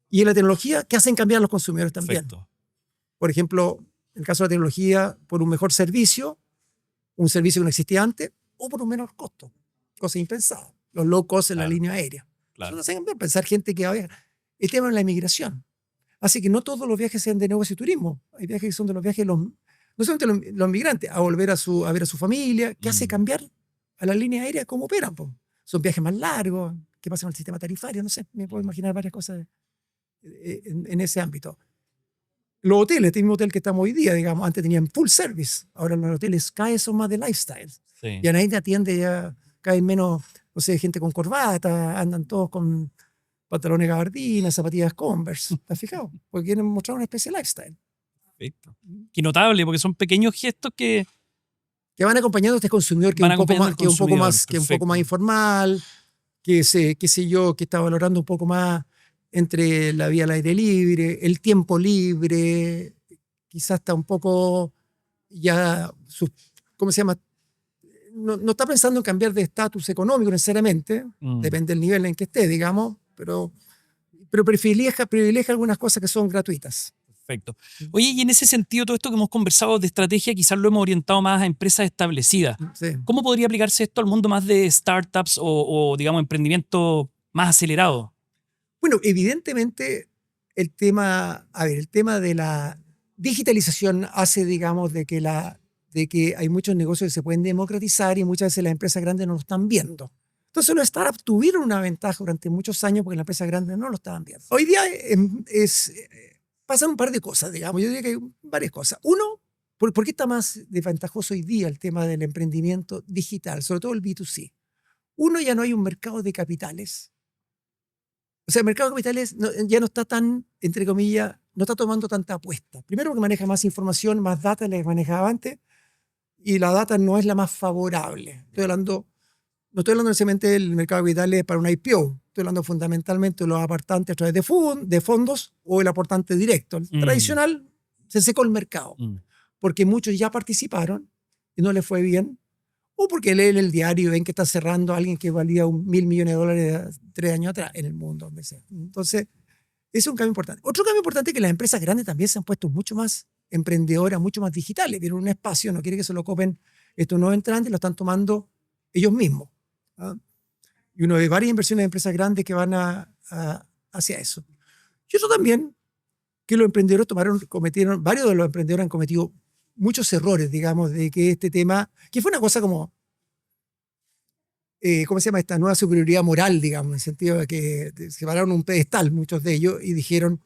y en la tecnología que hacen cambiar a los consumidores también. Perfecto. Por ejemplo, en el caso de la tecnología, por un mejor servicio, un servicio que no existía antes, o por un menor costo. Cosa impensada. Los low cost en la línea aérea. Claro. Eso hacen pensar gente que va a viajar. El tema es la inmigración. Así que no todos los viajes sean de negocio y turismo. Hay viajes que son de los viajes, no solamente los migrantes, a volver a ver a su familia, que hace cambiar a la línea aérea cómo operan. Son viajes más largos, qué pasa con el sistema tarifario, no sé, me puedo imaginar varias cosas en ese ámbito. Los hoteles, este mismo hotel que estamos hoy día, digamos, antes tenían full service, ahora los hoteles cada vez son más de lifestyle. Sí. Ya nadie te atiende, ya cada vez menos, no sé, gente con corbata, andan todos con pantalones gabardinas, zapatillas Converse, ¿te has fijado? Porque quieren mostrar una especie de lifestyle. Perfecto. Qué notable, porque son pequeños gestos que van acompañando a este consumidor que es un poco más informal, qué sé yo, que está valorando un poco más entre la vía al aire libre, el tiempo libre, quizás está un poco ya, ¿cómo se llama? No está pensando en cambiar de estatus económico necesariamente, depende del nivel en que esté, digamos, pero privilegia algunas cosas que son gratuitas. Perfecto. Oye, y en ese sentido, todo esto que hemos conversado de estrategia, quizás lo hemos orientado más a empresas establecidas. Sí. ¿Cómo podría aplicarse esto al mundo más de startups o digamos, emprendimiento más acelerado? Bueno, evidentemente el tema de la digitalización hace, digamos, de que hay muchos negocios que se pueden democratizar y muchas veces las empresas grandes no lo están viendo. Entonces los startups tuvieron una ventaja durante muchos años porque las empresas grandes no lo estaban viendo. Hoy día pasan un par de cosas, digamos. Yo diría que hay varias cosas. Uno, ¿por qué está más desventajoso hoy día el tema del emprendimiento digital, sobre todo el B2C? Uno, ya no hay un mercado de capitales. O sea, el mercado de capitales ya no está tan, entre comillas, no está tomando tanta apuesta. Primero porque maneja más información, más data de la que manejaba antes, y la data no es la más favorable. No estoy hablando necesariamente del mercado de capitales para una IPO. Estoy hablando fundamentalmente de los aportantes a través de fondos o el aportante directo. El tradicional se secó el mercado porque muchos ya participaron y no les fue bien, o porque leen el diario y ven que está cerrando a alguien que valía $1.000 millones 3 años atrás en el mundo, donde sea. Entonces, ese es un cambio importante. Otro cambio importante es que las empresas grandes también se han puesto mucho más emprendedoras, mucho más digitales. Vieron un espacio, no quiere que se lo copen estos nuevos entrantes, lo están tomando ellos mismos. Y uno ve varias inversiones de empresas grandes que van hacia eso. Y otro también, que los emprendedores varios de los emprendedores han cometido muchos errores, digamos, de que este tema, que fue una cosa como, ¿cómo se llama? Esta nueva superioridad moral, digamos, en el sentido de que se pararon un pedestal muchos de ellos y dijeron,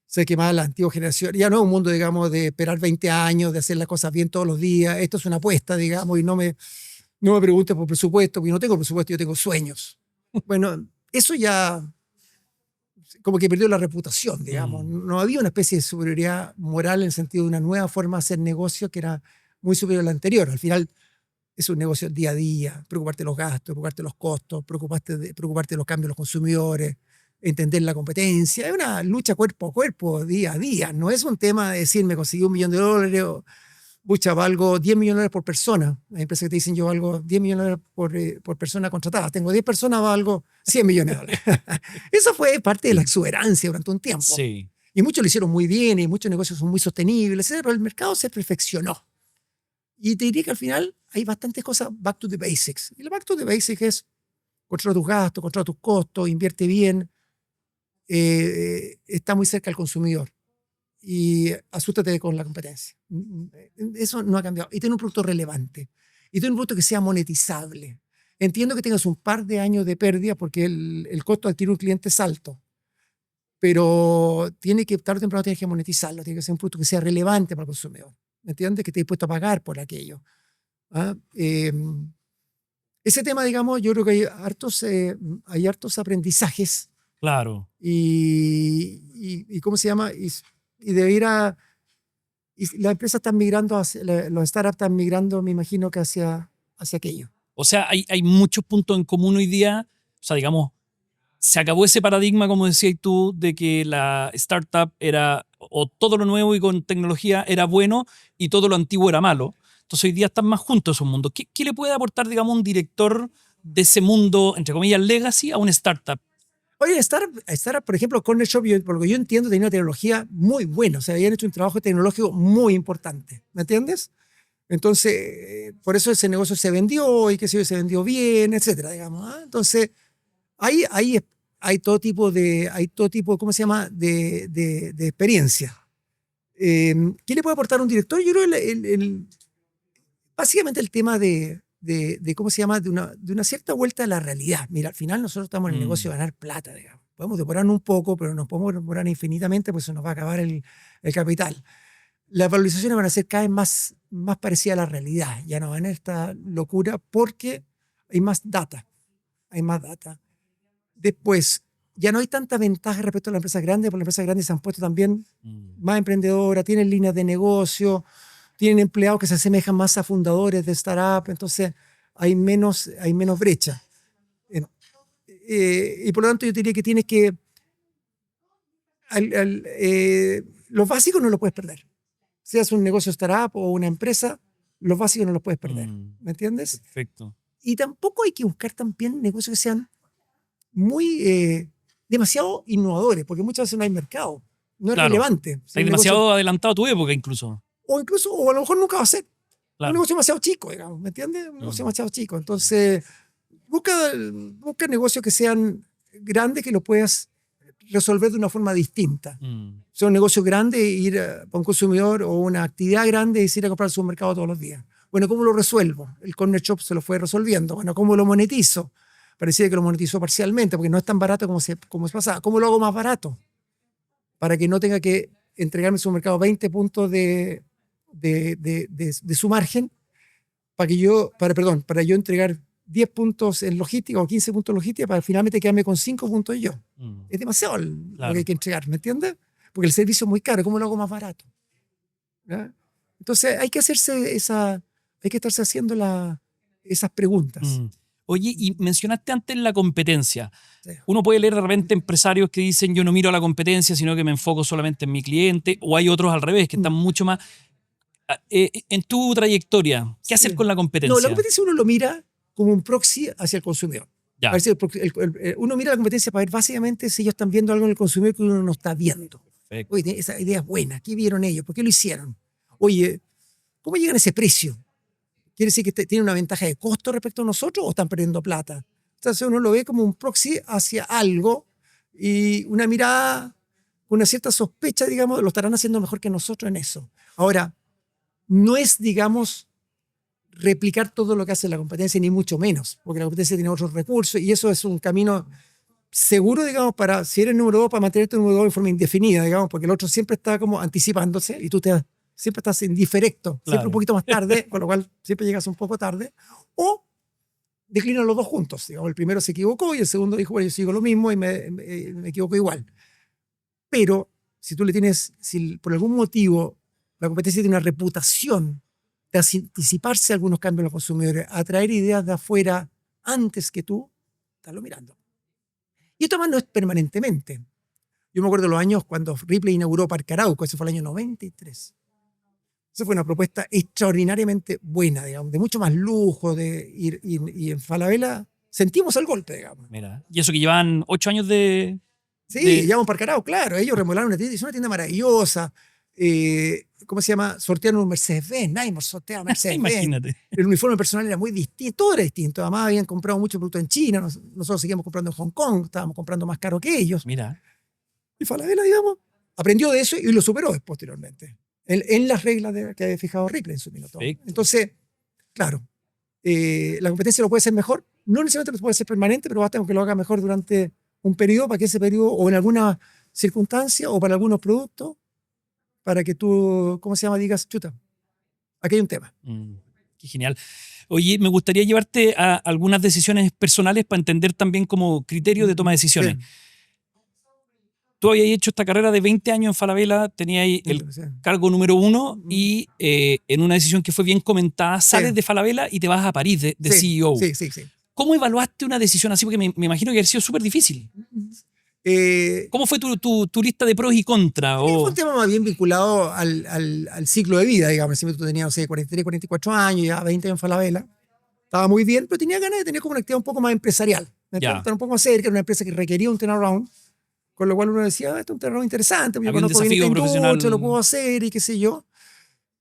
sé que más la antigua generación, ya no es un mundo, digamos, de esperar 20 años, de hacer las cosas bien todos los días, esto es una apuesta, digamos, y no me preguntes por presupuesto, porque no tengo presupuesto, yo tengo sueños. Bueno, eso ya como que perdió la reputación, digamos. No había una especie de superioridad moral en el sentido de una nueva forma de hacer negocio que era muy superior a la anterior. Al final es un negocio día a día, preocuparte de los gastos, preocuparte de los costos, preocuparte de los cambios de los consumidores, entender la competencia. Es una lucha cuerpo a cuerpo, día a día. No es un tema de decir, me conseguí $1 millón o pucha, valgo $10 millones por persona. Hay empresas que te dicen, yo valgo $10 millones por persona contratada. Tengo 10 personas, valgo $100 millones. Eso fue parte de la exuberancia durante un tiempo. Sí. Y muchos lo hicieron muy bien y muchos negocios son muy sostenibles, pero el mercado se perfeccionó. Y te diría que al final hay bastantes cosas back to the basics. Y el back to the basics es controla tus gastos, controla tus costos, invierte bien, está muy cerca del consumidor y asústate con la competencia. Eso no ha cambiado. Y tiene un producto relevante. Y tiene un producto que sea monetizable. Entiendo que tengas un par de años de pérdida porque el costo de adquirir un cliente es alto. Pero tiene que, tarde o temprano, tienes que monetizarlo. Tiene que ser un producto que sea relevante para el consumidor. ¿Me entiendes? Que esté dispuesto a pagar por aquello. ¿Ah? Ese tema, digamos, yo creo que hay hartos aprendizajes. Claro. Y ¿cómo se llama? Y debiera... Y las empresas están migrando, los startups están migrando, me imagino que hacia aquello. O sea, hay muchos puntos en común hoy día. O sea, digamos, se acabó ese paradigma, como decías tú, de que la startup era, o todo lo nuevo y con tecnología era bueno y todo lo antiguo era malo. Entonces hoy día están más juntos esos mundos. ¿Qué le puede aportar, digamos, un director de ese mundo, entre comillas, legacy, a una startup? Oye, startup, por ejemplo, Corner Shop, por lo que yo entiendo, tenía una tecnología muy buena. O sea, habían hecho un trabajo tecnológico muy importante. ¿Me entiendes? Entonces, por eso ese negocio se vendió y que se vendió bien, etcétera, digamos. ¿Ah? Entonces, hay todo tipo de, ¿cómo se llama?, de experiencia. ¿Qué le puede aportar un director? Yo creo básicamente el tema de ¿cómo se llama?, de una cierta vuelta a la realidad. Mira, al final nosotros estamos en el negocio de ganar plata, digamos. Podemos demorarnos un poco, pero nos podemos demorar infinitamente, pues se nos va a acabar el capital. Las valorizaciones van a ser cada vez más parecidas a la realidad. Ya no van a esta locura porque hay más data. Hay más data. Después, ya no hay tanta ventaja respecto a las empresas grandes, porque las empresas grandes se han puesto también más emprendedoras, tienen líneas de negocio, tienen empleados que se asemejan más a fundadores de startup, entonces hay menos brecha. Y por lo tanto yo diría que tienes que... los básicos no los puedes perder. Seas un negocio startup o una empresa, los básicos no los puedes perder. ¿Me entiendes? Perfecto. Y tampoco hay que buscar también negocios que sean muy demasiado innovadores, porque muchas veces no hay mercado. No es relevante. Hay demasiado adelantado a tu época incluso. O a lo mejor nunca va a ser. Claro. Un negocio demasiado chico, digamos, ¿me entiendes? Un negocio demasiado chico. Entonces, busca negocios que sean grandes, que lo puedas resolver de una forma distinta. Sea un negocio grande, ir para un consumidor, o una actividad grande, es ir a comprar al supermercado todos los días. Bueno, ¿cómo lo resuelvo? El Corner Shop se lo fue resolviendo. Bueno, ¿cómo lo monetizo? Parecía que lo monetizó parcialmente, porque no es tan barato como se pasaba. ¿Cómo lo hago más barato? Para que no tenga que entregarme al supermercado 20 puntos de su margen, para yo entregar 10 puntos en logística o 15 puntos en logística para finalmente quedarme con 5 puntos yo. Es demasiado lo que hay que entregar, ¿me entiendes? Porque el servicio es muy caro. ¿Cómo lo hago más barato? ¿Ya? Entonces hay que estarse haciendo esas preguntas. Oye, y mencionaste antes la competencia. Sí. Uno puede leer de repente empresarios que dicen yo no miro a la competencia, sino que me enfoco solamente en mi cliente, o hay otros al revés, que están mucho más... en tu trayectoria, ¿qué hacer con la competencia? No, la competencia uno lo mira como un proxy hacia el consumidor. Ya. A ver si uno mira la competencia para ver básicamente si ellos están viendo algo en el consumidor que uno no está viendo. Perfecto. Oye, esa idea es buena. ¿Qué vieron ellos? ¿Por qué lo hicieron? Oye, ¿cómo llegan a ese precio? ¿Quiere decir que tienen una ventaja de costo respecto a nosotros o están perdiendo plata? Entonces uno lo ve como un proxy hacia algo y una mirada con una cierta sospecha, digamos, lo estarán haciendo mejor que nosotros en eso. Ahora, no es, digamos, replicar todo lo que hace la competencia, ni mucho menos, porque la competencia tiene otros recursos y eso es un camino seguro, digamos, para, si eres número 2, para mantenerte número 2 en forma indefinida, digamos, porque el otro siempre está como anticipándose y tú siempre estás indiferecto, siempre un poquito más tarde, con lo cual siempre llegas un poco tarde, o declinan los dos juntos, digamos, el primero se equivocó y el segundo dijo, bueno, yo sigo lo mismo y me equivoco igual. Pero si por algún motivo la competencia tiene una reputación de anticiparse a algunos cambios en los consumidores, atraer ideas de afuera antes que tú, estás mirando. Y esto más no es permanentemente. Yo me acuerdo de los años cuando Ripley inauguró Parque Arauco, ese fue el año 93. Esa fue una propuesta extraordinariamente buena, digamos, de mucho más lujo, y en Falabella sentimos el golpe, digamos. Mira, y eso que llevan 8 años de Sí, llevamos Parque Arauco, claro. Ellos remodelaron una tienda, es una tienda maravillosa. ¿Cómo se llama? Sortearon un Mercedes-Benz, Neymar sorteaba Mercedes-Benz. Imagínate. El uniforme personal era muy distinto, todo era distinto. Además, habían comprado mucho producto en China, nosotros seguíamos comprando en Hong Kong, estábamos comprando más caro que ellos. Mira. Y Falabella, digamos, aprendió de eso y lo superó posteriormente, en las reglas que había fijado Ripley en su minuto. Perfecto. Entonces, claro, la competencia lo puede ser mejor, no necesariamente lo puede ser permanente, pero basta con que lo haga mejor durante un periodo, para que ese periodo, o en alguna circunstancia, o para algunos productos, para que tú, ¿cómo se llama? Digas, chuta, aquí hay un tema. Qué genial. Oye, me gustaría llevarte a algunas decisiones personales para entender también como criterio de toma de decisiones. Sí. Tú habías hecho esta carrera de 20 años en Falabella, tenías ahí el cargo número 1 y en una decisión que fue bien comentada, sales de Falabella y te vas a París de CEO. Sí. ¿Cómo evaluaste una decisión así? Porque me imagino que ha sido súper difícil. ¿Cómo fue tu lista de pros y contras? Fue un tema más bien vinculado al ciclo de vida, digamos. Si tú tenías, no sé, 43, 44 años, ya 20 años en Falabella. Estaba muy bien, pero tenía ganas de tener como una actividad un poco más empresarial. Estar un poco más cerca, era una empresa que requería un turnaround, con lo cual uno decía, esto es un turnaround interesante, yo conozco bien esta industria, lo puedo hacer y qué sé yo.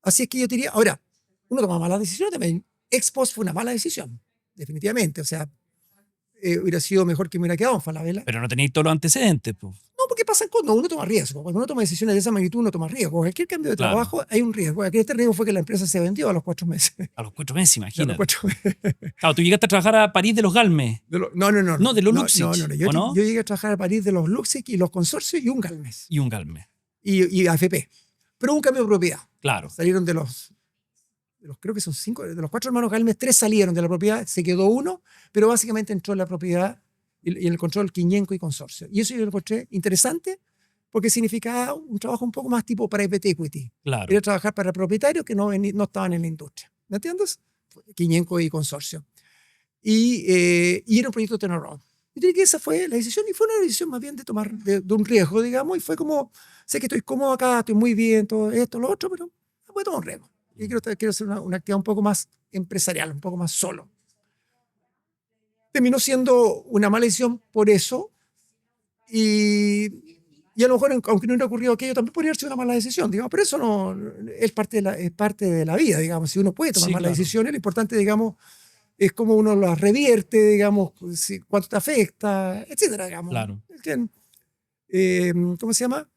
Así es que yo diría, ahora, uno toma malas decisiones también. Ex-Post fue una mala decisión, definitivamente. O sea, hubiera sido mejor que me hubiera quedado en Falabella. Pero no tenéis todos los antecedentes, pues. No, porque pasan cosas. No, uno toma riesgo. Cuando uno toma decisiones de esa magnitud, uno toma riesgo. Cualquier cambio de trabajo hay un riesgo. Aquí este riesgo fue que la empresa se vendió a los 4 meses. A los 4 meses, imagínate. A los 4 meses. Claro, tú llegaste a trabajar a París de los Galmes. No, de los Luxich. No. Yo llegué a trabajar a París de los Luxich y los consorcios y un Galmes. Y un Galmes. Y AFP. Pero hubo un cambio de propiedad. Claro. Salieron de los creo que son 5, de los 4 hermanos Galmes, 3 salieron de la propiedad, se quedó uno, pero básicamente entró en la propiedad y en el control Quiñenco y consorcio. Y eso yo lo encontré interesante porque significaba un trabajo un poco más tipo private equity. Claro. Era trabajar para propietarios que no estaban en la industria. ¿Me entiendes? Quiñenco y consorcio. Y era un proyecto turnaround. Yo diría que esa fue la decisión y fue una decisión más bien de tomar de un riesgo, digamos, y fue como, sé que estoy cómodo acá, estoy muy bien, todo esto, lo otro, pero voy a tomar un riesgo. Y quiero hacer una actividad un poco más empresarial, un poco más solo. Terminó siendo una mala decisión por eso y a lo mejor, aunque no hubiera ocurrido aquello, también podría haber sido una mala decisión, digamos, pero eso no es parte de la vida, digamos. Si uno puede tomar malas decisiones, lo importante, digamos, es cómo uno las revierte, digamos, cuánto te afecta, etcétera, digamos. Claro. ¿Cómo se llama?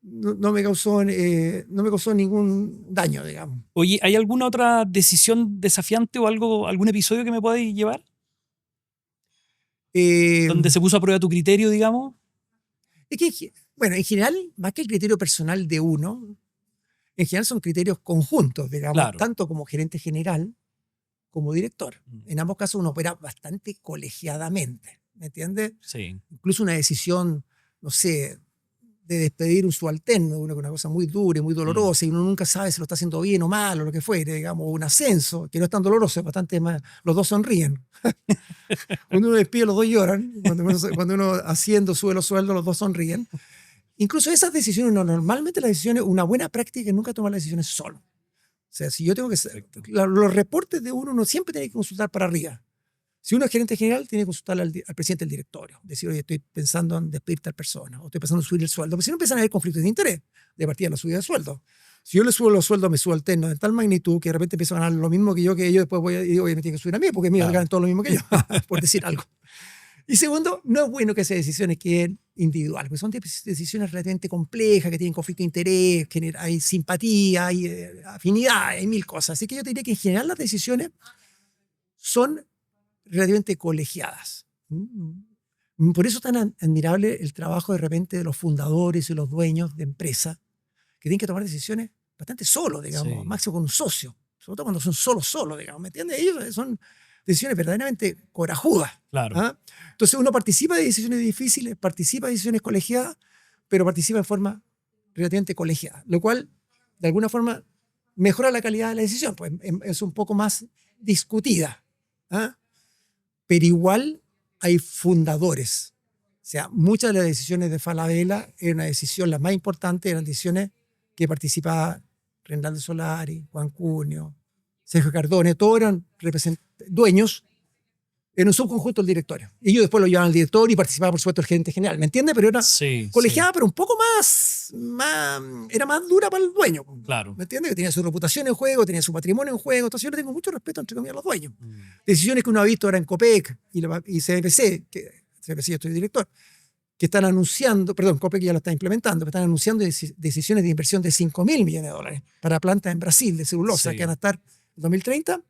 No me causó ningún daño, digamos. Oye, ¿hay alguna otra decisión desafiante o algún episodio que me podáis llevar? ¿Donde se puso a prueba tu criterio, digamos? Es que, bueno, en general, más que el criterio personal de uno, en general son criterios conjuntos, digamos, tanto como gerente general como director. En ambos casos uno opera bastante colegiadamente, ¿me entiendes? Sí. Incluso una decisión, no sé, de despedir un subalterno, una cosa muy dura y muy dolorosa, y uno nunca sabe si lo está haciendo bien o mal, o lo que fuere, digamos, un ascenso, que no es tan doloroso, es bastante más, los dos sonríen. Cuando uno despide, los dos lloran, cuando uno asciende, sube los sueldos, los dos sonríen. Incluso esas decisiones, normalmente las decisiones, una buena práctica es nunca tomar las decisiones solo. O sea, si yo tengo que... Los reportes de uno siempre tiene que consultar para arriba. Si uno es gerente general, tiene que consultar al presidente del directorio. Decir, oye, estoy pensando en despedir a tal persona, o estoy pensando en subir el sueldo. Porque si no empiezan a haber conflictos de interés, de partida la subida de sueldo. Si yo le subo los sueldos a mis subalternos de tal magnitud que de repente empiezo a ganar lo mismo que yo, después voy a decir, oye, me tiene que subir a mí, porque míos ganan todo lo mismo que yo, por decir algo. Y segundo, no es bueno que esas decisiones queden individuales, porque son decisiones relativamente complejas, que tienen conflicto de interés, que hay simpatía, hay afinidad, hay mil cosas. Así que yo te diría que en general las decisiones son relativamente colegiadas. Por eso es tan admirable el trabajo de repente de los fundadores y los dueños de empresas que tienen que tomar decisiones bastante solos, digamos, máximo con un socio, sobre todo cuando son solos, digamos, ¿me entiendes? Ellos son decisiones verdaderamente corajudas. Claro. ¿Ah? Entonces uno participa de decisiones difíciles, participa de decisiones colegiadas, pero participa en forma relativamente colegiada, lo cual de alguna forma mejora la calidad de la decisión, pues es un poco más discutida. ¿Ah? Pero igual hay fundadores. O sea, muchas de las decisiones de Falabella eran una decisión, las más importantes eran decisiones que participaba Reinaldo Solari, Juan Cunio, Sergio Cardone, todos eran dueños en un subconjunto del directorio. Y yo después lo llevaba al director y participaba, por supuesto, el gerente general. ¿Me entiendes? Pero era colegiada, pero un poco más, era más dura para el dueño. Claro. ¿Me entiendes? Que tenía su reputación en juego, tenía su patrimonio en juego. Entonces yo le tengo mucho respeto, entre comillas, a los dueños. Decisiones que uno ha visto ahora en COPEC y CMPC, que CMPC yo estoy director, que están anunciando, perdón, COPEC ya lo está implementando, que están anunciando decisiones de inversión de $5.000 millones para plantas en Brasil de celulosa que van a estar en 2030.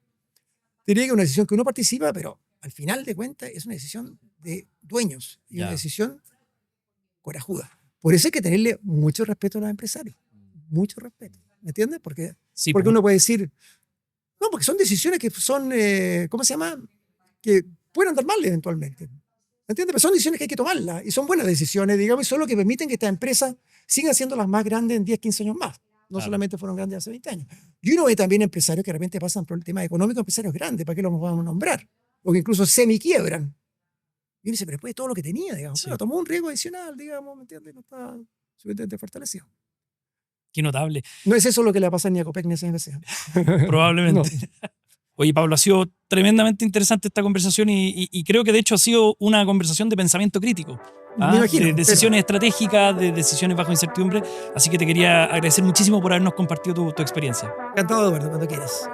Diría que es una decisión que uno participa, pero al final de cuentas es una decisión de dueños y una decisión corajuda. Por eso hay que tenerle mucho respeto a los empresarios. Mucho respeto. ¿Me entiendes? Porque uno puede decir, no, porque son decisiones que son, ¿cómo se llama? Que pueden andar mal eventualmente. ¿Me entiendes? Pero son decisiones que hay que tomarlas y son buenas decisiones, digamos, y son lo que permiten que estas empresas sigan siendo las más grandes en 10, 15 años más. No solamente fueron grandes hace 20 años. Y uno ve también empresarios que de repente pasan por el tema económico, empresarios grandes, ¿para qué los vamos a nombrar? O que incluso semi-quiebran. Y uno dice, pero después de todo lo que tenía, digamos. Pero tomó un riesgo adicional, digamos, ¿me entiendes? No está suficientemente fortalecido. Qué notable. No es eso lo que le pasa ni a COPEC ni a CMPC. Probablemente. No. Oye, Pablo, ha sido tremendamente interesante esta conversación y creo que de hecho ha sido una conversación de pensamiento crítico. Me imagino, de decisiones estratégicas, de decisiones bajo incertidumbre. Así que te quería agradecer muchísimo por habernos compartido tu experiencia. Encantado, Eduardo, cuando quieras.